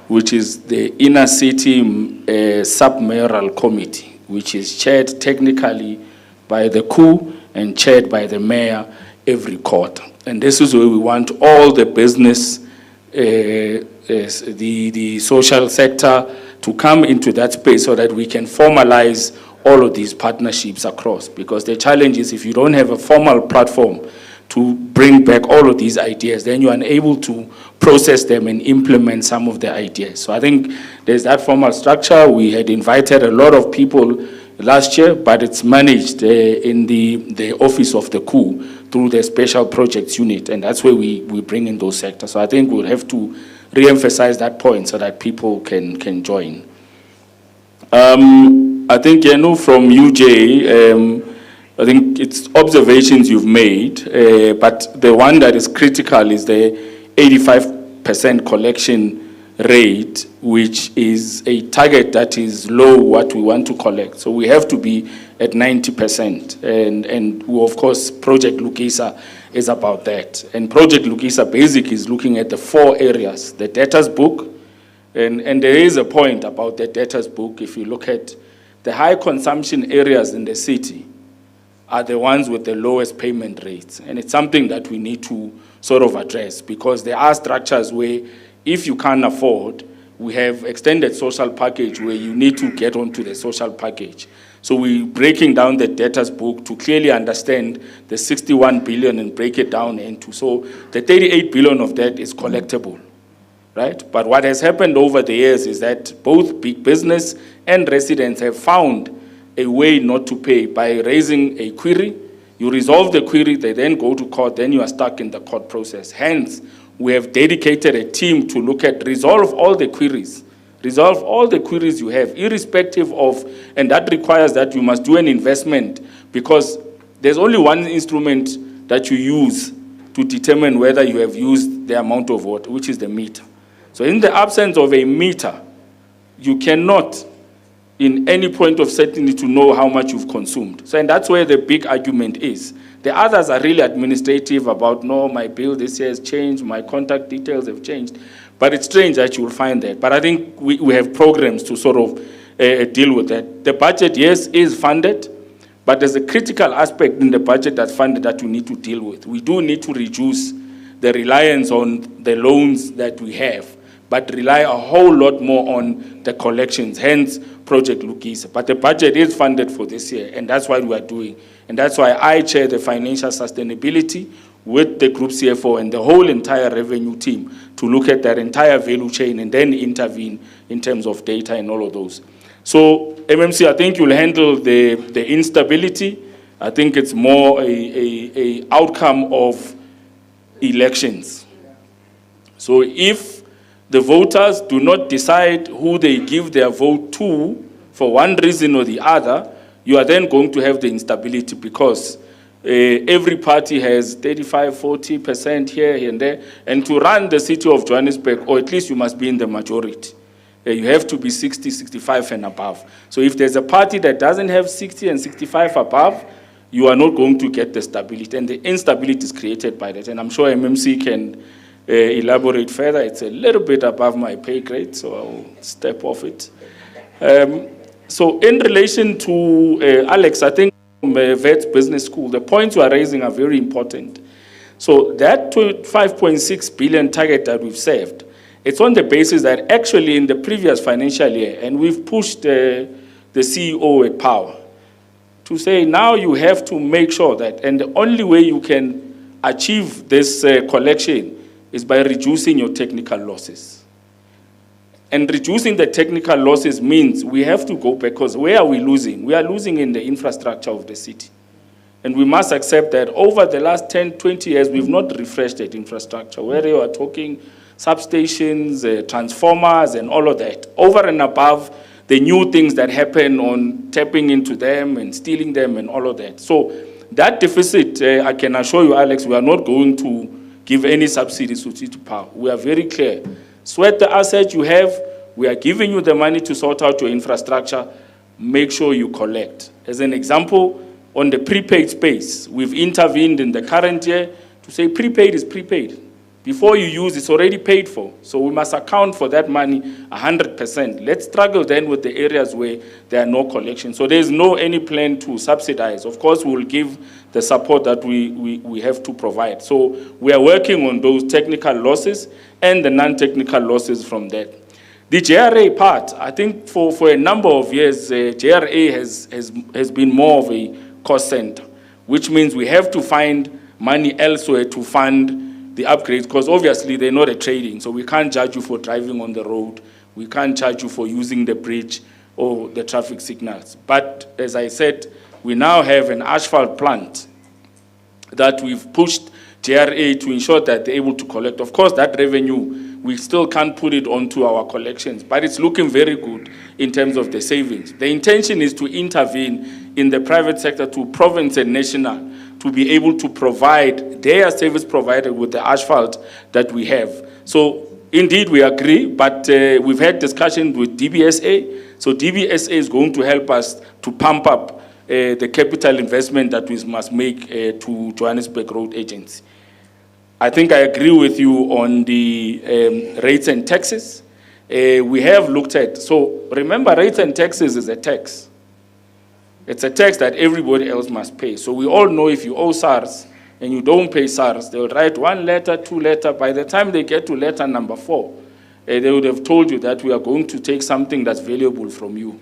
which is the Inner City Sub-Mayoral Committee, which is chaired technically by the COO and chaired by the mayor every quarter. And this is where we want all the business, the social sector to come into that space so that we can formalize all of these partnerships across. Because the challenge is if you don't have a formal platform to bring back all of these ideas, then you're unable to process them and implement some of the ideas. So I think there's that formal structure. We had invited a lot of people last year, but it's managed in the office of the COO through the special projects unit, and that's where we bring in those sectors. So I think we'll have to re-emphasize that point so that people can join. I think, from UJ, I think it's observations you've made, but the one that is critical is the 85% collection rate, which is a target that is low what we want to collect. So we have to be at 90%. And of course, Project Lukisa is about that. And Project Lukisa basic is looking at the 4 areas, the debtors book, and there is a point about the debtors book. If you look at the high consumption areas in the city are the ones with the lowest payment rates. And it's something that we need to sort of address, because there are structures where if you can't afford, we have extended social package where you need to get onto the social package. So we're breaking down the debtors book to clearly understand the 61 billion and break it down into. So the 38 billion of that is collectible, right? But what has happened over the years is that both big business and residents have found a way not to pay by raising a query. You resolve the query, they then go to court, then you are stuck in the court process. Hence, we have dedicated a team to look at resolve all the queries. Resolve all the queries you have, irrespective of, and that requires that you must do an investment, because there's only one instrument that you use to determine whether you have used the amount of water, which is the meter. So in the absence of a meter, you cannot, in any point of certainty, to know how much you've consumed. So, and that's where the big argument is. The others are really administrative about, no, my bill this year has changed, my contact details have changed. But it's strange that you will find that. But I think we have programs to sort of deal with that. The budget, yes, is funded, but there's a critical aspect in the budget that's funded that we need to deal with. We do need to reduce the reliance on the loans that we have, but rely a whole lot more on the collections, hence Project Lukisa. But the budget is funded for this year, and that's what we are doing. And that's why I chair the financial sustainability with the group CFO and the whole entire revenue team to look at that entire value chain and then intervene in terms of data and all of those. So MMC, I think you'll handle the instability. I think it's more a outcome of elections. So if the voters do not decide who they give their vote to for one reason or the other, you are then going to have the instability because every party has 35, 40% here and there. And to run the city of Johannesburg, or at least you must be in the majority. You have to be 60, 65 and above. So if there's a party that doesn't have 60 and 65 above, you are not going to get the stability. And the instability is created by that. And I'm sure MMC can elaborate further. It's a little bit above my pay grade, so I'll step off it. So in relation to Alex, I think from Wits Business School, the points you are raising are very important. So that 5.6 billion target that we've saved, it's on the basis that actually in the previous financial year, and we've pushed the CEO at power to say now you have to make sure that, and the only way you can achieve this collection is by reducing your technical losses. And reducing the technical losses means we have to go back, because where are we losing? We are losing in the infrastructure of the city. And we must accept that over the last 10, 20 years, we've not refreshed that infrastructure, where you are talking substations, transformers, and all of that, over and above the new things that happen on tapping into them and stealing them and all of that. So that deficit, I can assure you, Alex, we are not going to give any subsidies to City Power. We are very clear. Sweat the assets you have. We are giving you the money to sort out your infrastructure. Make sure you collect. As an example, on the prepaid space, we've intervened in the current year to say prepaid is prepaid. Before you use, it's already paid for. So we must account for that money 100%. Let's struggle then with the areas where there are no collections. So there's no any plan to subsidize. Of course, we will give the support that we have to provide. So we are working on those technical losses and the non-technical losses from that. The JRA part, I think for a number of years, JRA has been more of a cost center, which means we have to find money elsewhere to fund the upgrades, because obviously they're not a trading, so we can't charge you for driving on the road, we can't charge you for using the bridge or the traffic signals. But as I said, we now have an asphalt plant that we've pushed JRA to ensure that they're able to collect. Of course, that revenue, we still can't put it onto our collections, but it's looking very good in terms of the savings. The intention is to intervene in the private sector to province and national to be able to provide their service provider with the asphalt that we have. So indeed we agree, but we've had discussions with DBSA. So DBSA is going to help us to pump up the capital investment that we must make to Johannesburg Road Agency. I think I agree with you on the rates and taxes. We have looked at, so remember, rates and taxes is a tax. It's a tax that everybody else must pay. So we all know if you owe SARS and you don't pay SARS, they'll write 1 letter, 2 letters. By the time they get to letter number 4, they would have told you that we are going to take something that's valuable from you,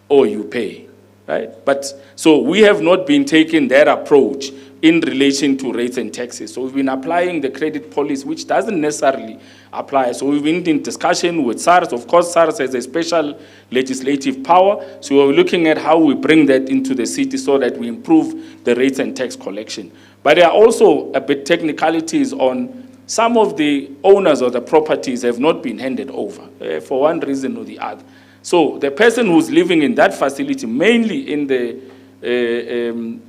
or you pay, right? But so we have not been taking that approach in relation to rates and taxes. So we've been applying the credit policy, which doesn't necessarily apply. So we've been in discussion with SARS. Of course, SARS has a special legislative power. So we're looking at how we bring that into the city so that we improve the rates and tax collection. But there are also a bit technicalities on some of the owners of the properties have not been handed over for one reason or the other. So the person who's living in that facility, mainly in the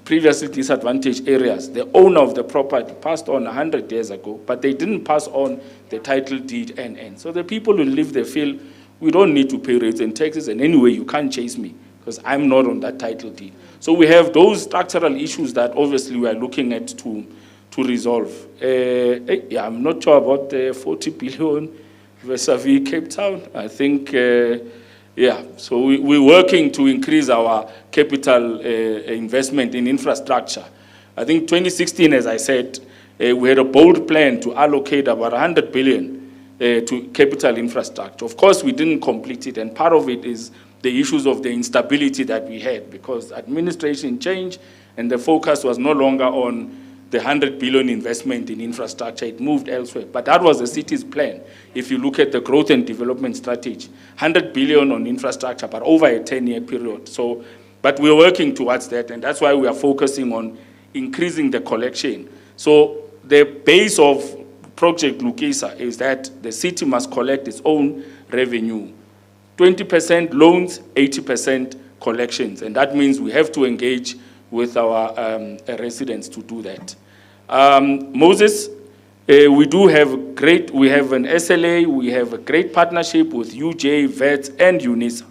previously disadvantaged areas, the owner of the property passed on 100 years ago, but they didn't pass on the title deed and. So the people who live there feel, we don't need to pay rates and taxes, and anyway, you can't chase me because I'm not on that title deed. So we have those structural issues that obviously we are looking at to resolve. Yeah, I'm not sure about the 40 billion vis-a-vis Cape Town. I think, yeah, so we're working to increase our capital investment in infrastructure. I think 2016, as I said, we had a bold plan to allocate about 100 billion to capital infrastructure. Of course, we didn't complete it, and part of it is the issues of the instability that we had, because administration changed and the focus was no longer on the 100 billion investment in infrastructure. It moved elsewhere. But that was the city's plan. If you look at the growth and development strategy, 100 billion on infrastructure, but over a 10-year period. So, but we're working towards that, and that's why we are focusing on increasing the collection. So the base of Project Lukisa is that the city must collect its own revenue. 20% loans, 80% collections. And that means we have to engage with our residents to do that. Moses, we have an SLA, we have a great partnership with UJ, VETS, and UNISA.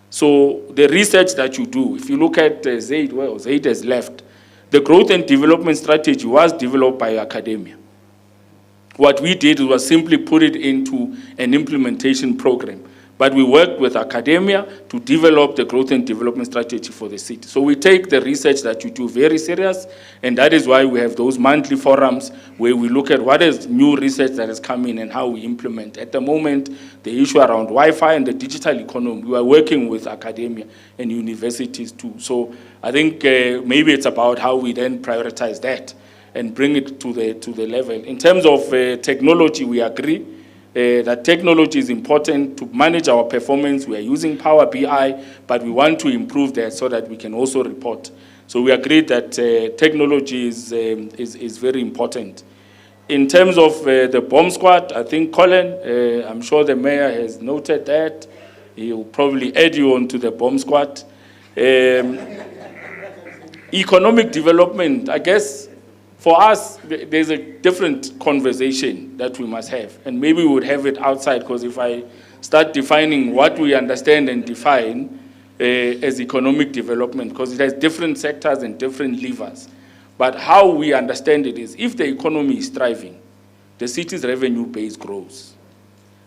So the research that you do, if you look at Zaid, well, Zaid has left. The growth and development strategy was developed by academia. What we did was simply put it into an implementation program. But we worked with academia to develop the growth and development strategy for the city. So we take the research that you do very serious, and that is why we have those monthly forums where we look at what is new research that has come in and how we implement. At the moment, the issue around Wi-Fi and the digital economy, we are working with academia and universities too. So I think maybe it's about how we then prioritize that and bring it to the level. In terms of technology, we agree. That technology is important to manage our performance. We are using Power BI, but we want to improve that so that we can also report. So we agree that technology is very important. In terms of the bomb squad, I think Colin, I'm sure the mayor has noted that. He'll probably add you onto the bomb squad. Economic development, I guess, for us, there's a different conversation that we must have. And maybe we would have it outside, because if I start defining what we understand and define as economic development, because it has different sectors and different levers. But how we understand it is, if the economy is thriving, the city's revenue base grows.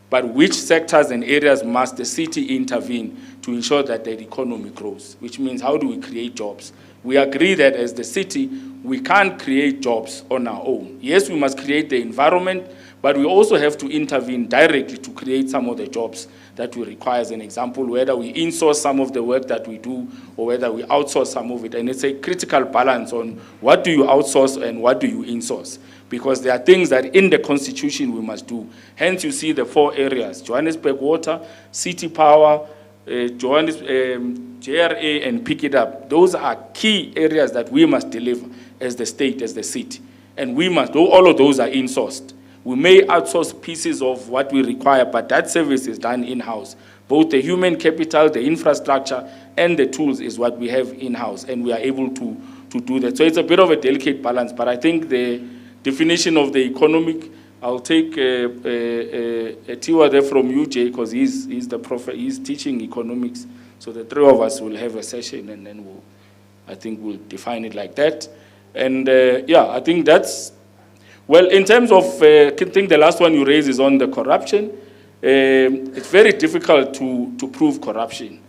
But which sectors and areas must the city intervene to ensure that the economy grows? Which means, how do we create jobs? We agree that as the city, we can't create jobs on our own. Yes, we must create the environment, but we also have to intervene directly to create some of the jobs that we require. As an example, whether we insource some of the work that we do or whether we outsource some of it. And it's a critical balance on what do you outsource and what do you insource. Because there are things that in the constitution we must do. Hence you see the 4 areas: Johannesburg Water, City Power, JRA, and Pick It Up. Those are key areas that we must deliver as the state, as the city. And we must, all of those are insourced. We may outsource pieces of what we require, but that service is done in-house. Both the human capital, the infrastructure, and the tools is what we have in-house, and we are able to do that. So it's a bit of a delicate balance, but I think the definition of the economic, I'll take Tiwa there from UJ, because he's the prophet, he's teaching economics. So the 3 of us will have a session, and then I think we'll define it like that. And yeah, I think that's, well, in terms of, I think the last one you raised is on the corruption. It's very difficult to prove corruption.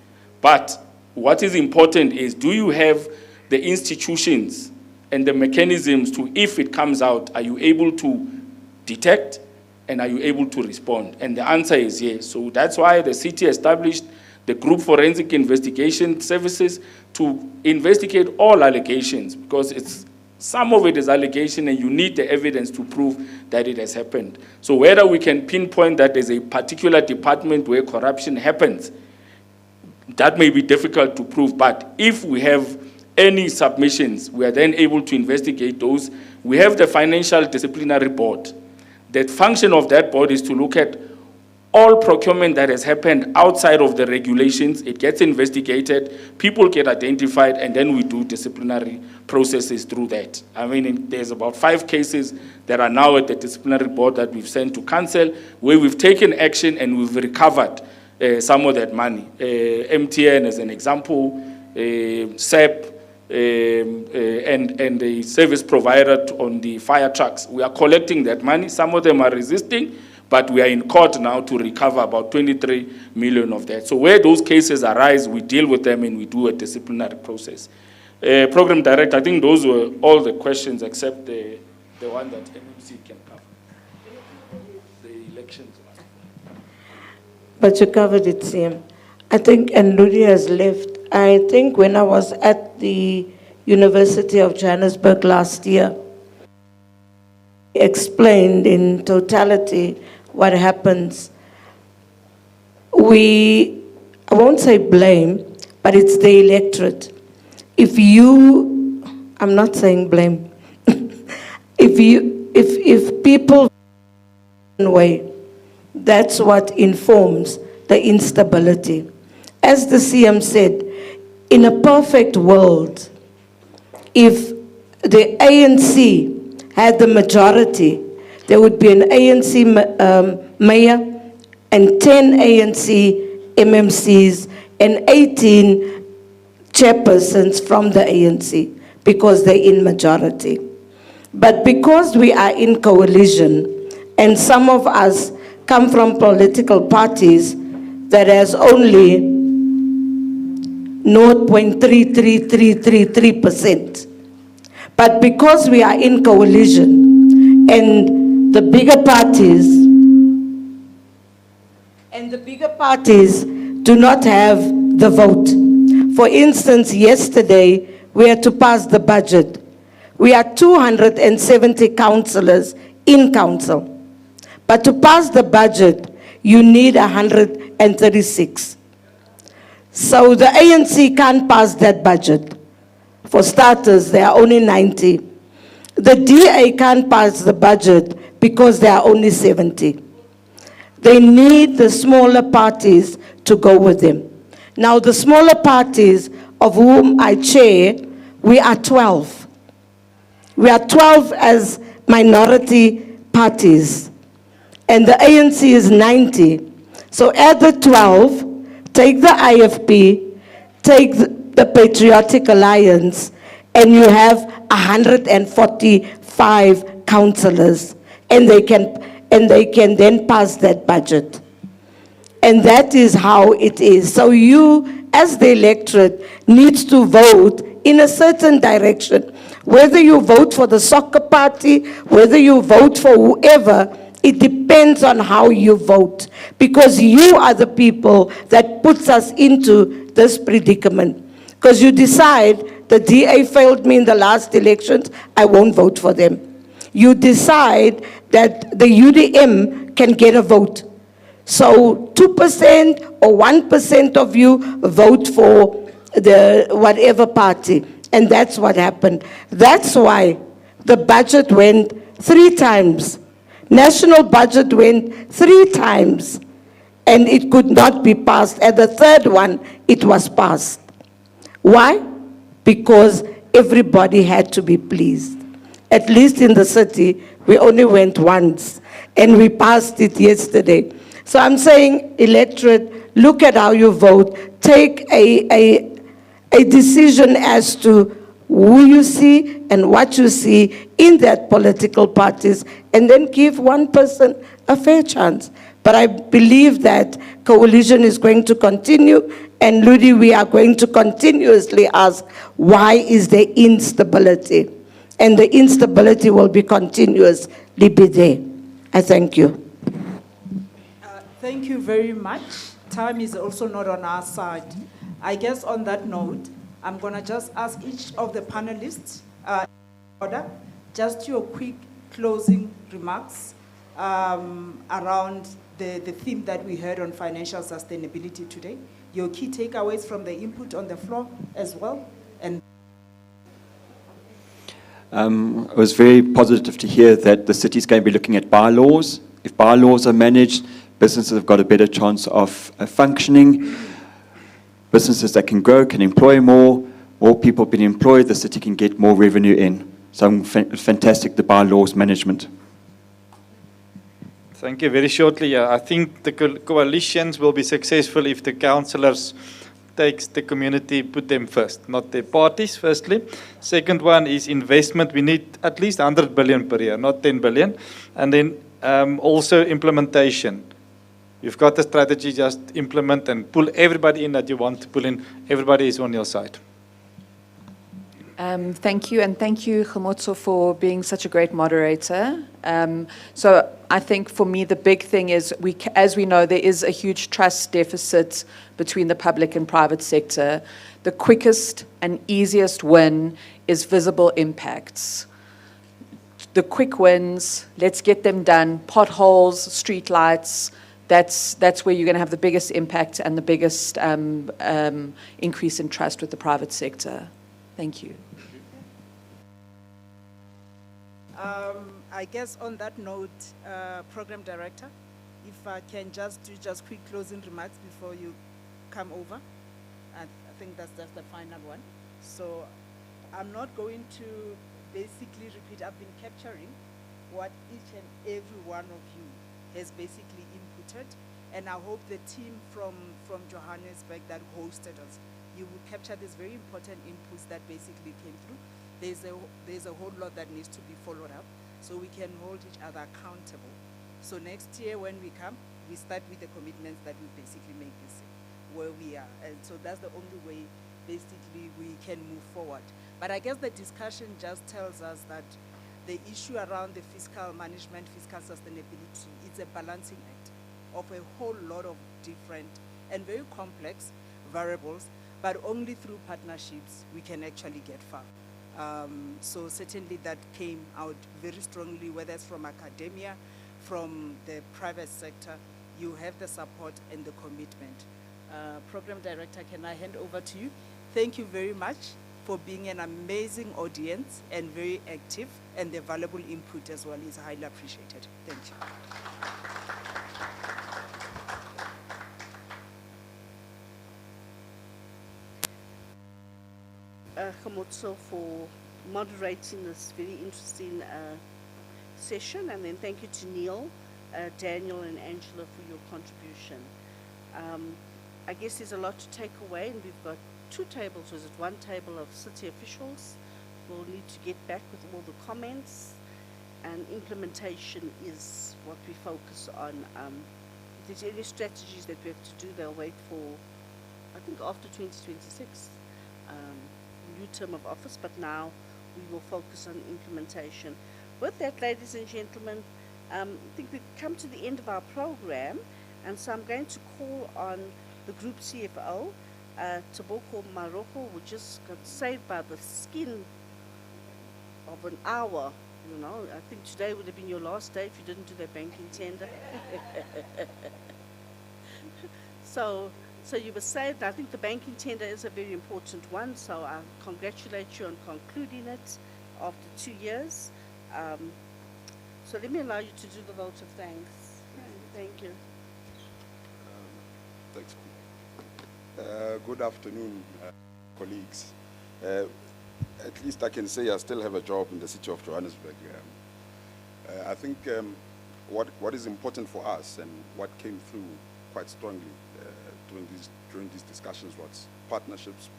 But what is important is, do you have the institutions and the mechanisms to, if it comes out, are you able to detect and are you able to respond? And the answer is yes. So that's why the city established the Group Forensic Investigation Services to investigate all allegations, because some of it is allegation and you need the evidence to prove that it has happened. So whether we can pinpoint that there's a particular department where corruption happens, that may be difficult to prove, but if we have any submissions, we are then able to investigate those. We have the Financial Disciplinary Board. The function of that board is to look at all procurement that has happened outside of the regulations. It gets investigated, people get identified, and then we do disciplinary processes through that. I mean, there's about 5 cases that are now at the disciplinary board that we've sent to council, where we've taken action and we've recovered some of that money. MTN as an example, SEP, and the service provider on the fire trucks. We are collecting that money. Some of them are resisting, but we are in court now to recover about 23 million of that. So where those cases arise, we deal with them and we do a disciplinary process. Program Director, I think those were all the questions except the one that MMC can cover. The elections. But you covered it, Sam. I think, and Ludi has left. I think when I was at the University of Johannesburg last year, explained in totality what happens, I won't say blame, but it's the electorate. I'm not saying blame. If people way, that's what informs the instability. As the CM said, in a perfect world, if the ANC had the majority, there would be an ANC mayor and 10 ANC MMCs and 18 chairpersons from the ANC because they're in majority. But because we are in coalition, and some of us come from political parties that has only 0.33333%. But because we are in coalition and the bigger parties do not have the vote. For instance, yesterday we had to pass the budget. We are 270 councillors in council. But to pass the budget, you need 136. So the ANC can't pass that budget. For starters, there are only 90. The DA can't pass the budget because there are only 70. They need the smaller parties to go with them. Now, the smaller parties, of whom I chair, we are 12. We are 12 as minority parties. And the ANC is 90. So add the 12, take the IFP, take the Patriotic Alliance, and you have 145 councillors, and they can then pass that budget. And that is how it is. So you, as the electorate, needs to vote in a certain direction. Whether you vote for the soccer party, whether you vote for whoever, it depends on how you vote, because you are the people that puts us into this predicament. Because you decide, the DA failed me in the last elections, I won't vote for them. You decide that the UDM can get a vote. So 2% or 1% of you vote for the whatever party. And that's what happened. That's why the budget went 3 times. National budget went 3 times, and it could not be passed. At the third one, it was passed. Why? Because everybody had to be pleased. At least in the city, we only went once, and we passed it yesterday. So I'm saying, electorate, look at how you vote. Take a decision as to who you see and what you see in that political parties, and then give one person a fair chance. But I believe that coalition is going to continue, and Ludi, we are going to continuously ask, why is there instability? And the instability will be continuously be there. I thank you. Thank you very much. Time is also not on our side. I guess on that note, I'm going to just ask each of the panelists, just your quick closing remarks around the theme that we heard on financial sustainability today. Your key takeaways from the input on the floor as well. And it was very positive to hear that the city's going to be looking at bylaws. If bylaws are managed, businesses have got a better chance of functioning. Businesses that can grow can employ more people being employed, the city can get more revenue in. So fantastic, the bylaws management. Thank you. Very shortly, I think the coalitions will be successful if the councillors takes the community, put them first, not their parties, firstly. Second one is investment. We need at least 100 billion per year, not 10 billion. And then also implementation. You've got the strategy, just implement and pull everybody in that you want to pull in. Everybody is on your side. Thank you, and thank you, Khomotso, for being such a great moderator. So I think for me, the big thing is, as we know, there is a huge trust deficit between the public and private sector. The quickest and easiest win is visible impacts. the quick wins, let's get them done, potholes, street lights, that's where you're going to have the biggest impact and the biggest increase in trust with the private sector. Thank you. I guess on that note, Program Director, if I can just do quick closing remarks before you come over. I think that's just the final one. So I'm not going to basically repeat. I've been capturing what each and every one of you has basically inputted, and I hope the team from Johannesburg that hosted us, you will capture these very important inputs that basically came through. There's a whole lot that needs to be followed up so we can hold each other accountable. So next year when we come, we start with the commitments that we basically make this year, where we are. And so that's the only way basically we can move forward. But I guess the discussion just tells us that the issue around the fiscal management, fiscal sustainability, it's a balancing act of a whole lot of different and very complex variables, but only through partnerships we can actually get far. So certainly that came out very strongly, whether it's from academia, from the private sector. You have the support and the commitment. Program Director, can I hand over to you? Thank you very much for being an amazing audience and very active, and the valuable input as well is highly appreciated. Thank you. Khamotso for moderating this very interesting session, and then thank you to Neil, Daniel and Angela for your contribution. I guess there's a lot to take away, and we've got two tables. Was it one table of city officials? We'll need to get back with all the comments, and implementation is what we focus on. If there's any strategies that we have to do, they'll wait for, I think, after 2026. New term of office, but now we will focus on implementation. With that, ladies and gentlemen, I think we've come to the end of our program, and so I'm going to call on the Group CFO, Taboko Maroko, who just got saved by the skin of an hour. You know, I think today would have been your last day if you didn't do that banking tender. So you were saved. I think the banking tender is a very important one, so I congratulate you on concluding it after 2 years. So let me allow you to do the vote of thanks. Thank you. Thanks. Good afternoon, colleagues. At least I can say I still have a job in the city of Johannesburg. I think what is important for us and what came through quite strongly during these discussions was partnerships.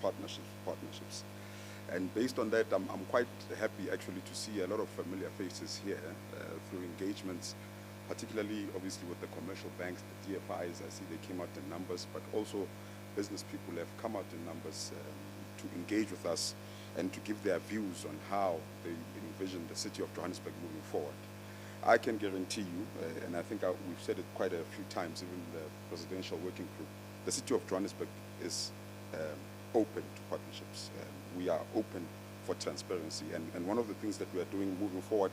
And based on that, I'm quite happy actually to see a lot of familiar faces here through engagements, particularly obviously with the commercial banks, the DFIs. I see they came out in numbers, but also business people have come out in numbers to engage with us and to give their views on how they envision the city of Johannesburg moving forward. I can guarantee you, and I think we've said it quite a few times, even the presidential working group, the city of Johannesburg is open to partnerships. We are open for transparency. And one of the things that we are doing moving forward,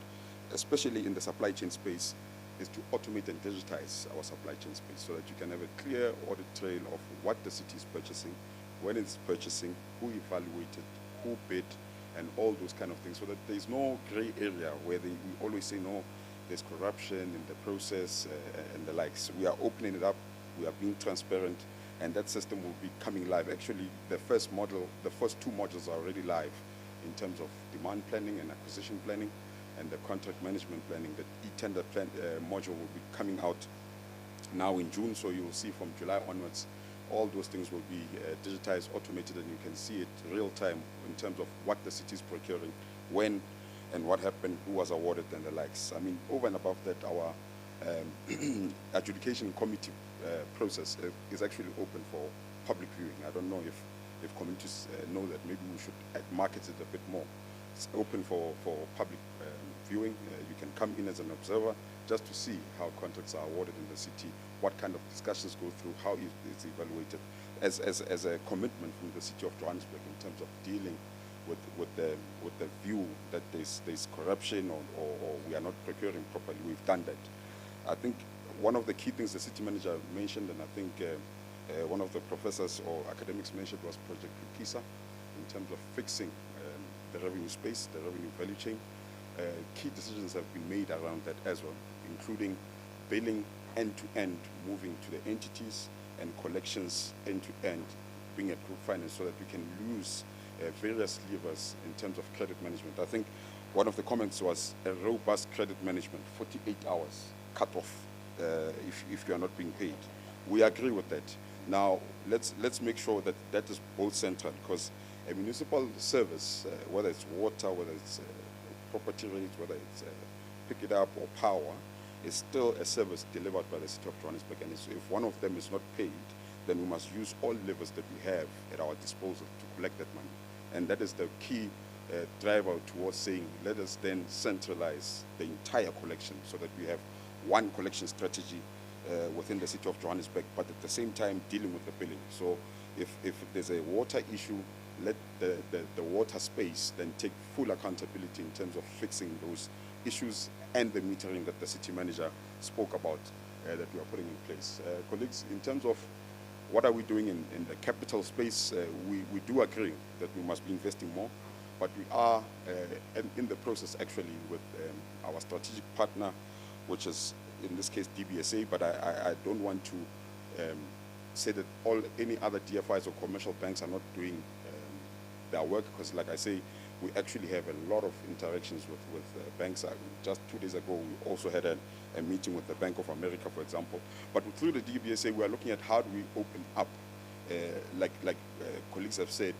especially in the supply chain space, is to automate and digitize our supply chain space so that you can have a clear audit trail of what the city is purchasing, when it's purchasing, who evaluated, who bid, and all those kind of things, so that there's no gray area where we always say, no, there's corruption in the process and the likes. We are opening it up, we are being transparent, and that system will be coming live. Actually, the first two modules are already live in terms of demand planning and acquisition planning and the contract management planning. The e-tender module will be coming out now in June, so you will see from July onwards, all those things will be digitized, automated, and you can see it real time in terms of what the city is procuring, when and what happened, who was awarded, and the likes. I mean, over and above that, our adjudication committee process is actually open for public viewing. I don't know if communities know that. Maybe we should market it a bit more. It's open for public viewing. You can come in as an observer just to see how contracts are awarded in the city, what kind of discussions go through, how it's evaluated, as a commitment from the city of Johannesburg in terms of dealing with the view that there's corruption or we are not procuring properly. We've done that. I think one of the key things the city manager mentioned, and I think one of the professors or academics mentioned, was Project Lukisa in terms of fixing the revenue space, the revenue value chain. Key decisions have been made around that as well, including billing end-to-end, moving to the entities, and collections end-to-end, being at group finance, so that we can use various levers in terms of credit management. I think one of the comments was a robust credit management, 48 hours cut off if you are not being paid. We agree with that. Now, let's make sure that that is both central, because a municipal service, whether it's water, whether it's property rates, whether it's pick it up or power, is still a service delivered by the City of Johannesburg. And if one of them is not paid, then we must use all levers that we have at our disposal to collect that money. And that is the key driver towards saying, let us then centralize the entire collection so that we have one collection strategy within the City of Johannesburg, but at the same time dealing with the billing. So if there's a water issue, let the water space then take full accountability in terms of fixing those issues and the metering that the city manager spoke about that we are putting in place. Colleagues, in terms of what are we doing in the capital space, we do agree that we must be investing more, but we are in the process actually with our strategic partner, which is in this case DBSA, but I don't want to say that any other DFIs or commercial banks are not doing their work, because like I say, we actually have a lot of interactions with banks. Just 2 days ago, we also had a meeting with the Bank of America, for example. But through the DBSA, we are looking at how do we open up, like colleagues have said,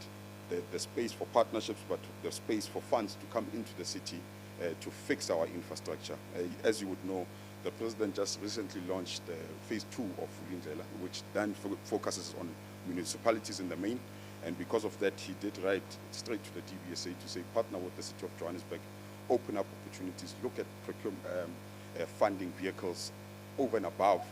the space for partnerships, but the space for funds to come into the city to fix our infrastructure. As you would know, the President just recently launched phase 2 of Vulindlela, which then focuses on municipalities in the main. And because of that, he did write straight to the DBSA to say, partner with the City of Johannesburg, open up opportunities, look at funding vehicles over and above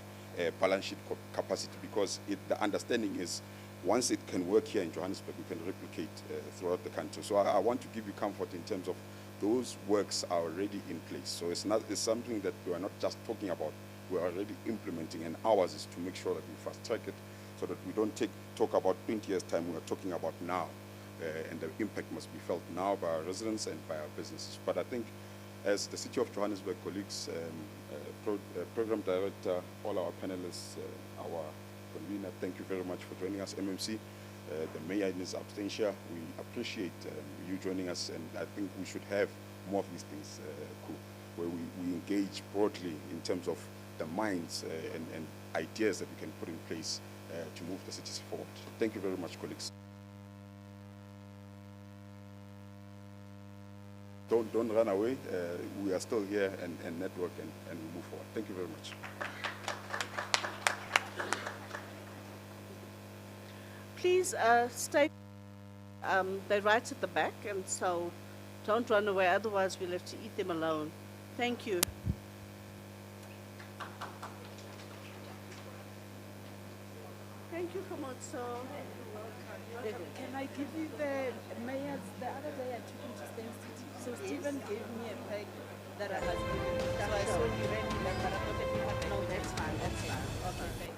balance sheet capacity, because the understanding is once it can work here in Johannesburg, we can replicate throughout the country. So I want to give you comfort in terms of those works are already in place. So it's something that we are not just talking about, we are already implementing, and ours is to make sure that we fast track it, so that we don't talk about 20 years' time, we are talking about now. And the impact must be felt now by our residents and by our businesses. But I think as the City of Johannesburg colleagues, Program Director, all our panelists, our convener, thank you very much for joining us, MMC, the Mayor in his absentia, we appreciate you joining us, and I think we should have more of these things, where we engage broadly in terms of the minds and ideas that we can put in place to move the cities forward. Thank you very much, colleagues. Don't run away. We are still here and network and we move forward. Thank you very much. Please stay. They're right at the back, and so don't run away, otherwise we'll have to eat them alone. Thank you. Thank you, Komotso. Can I give you the mayor's? The other day I took him to Stain City. So Stephen gave me a pack that I was given. So I saw you ready, but I thought that you had. No, that's fine. That's fine. Okay, thank you.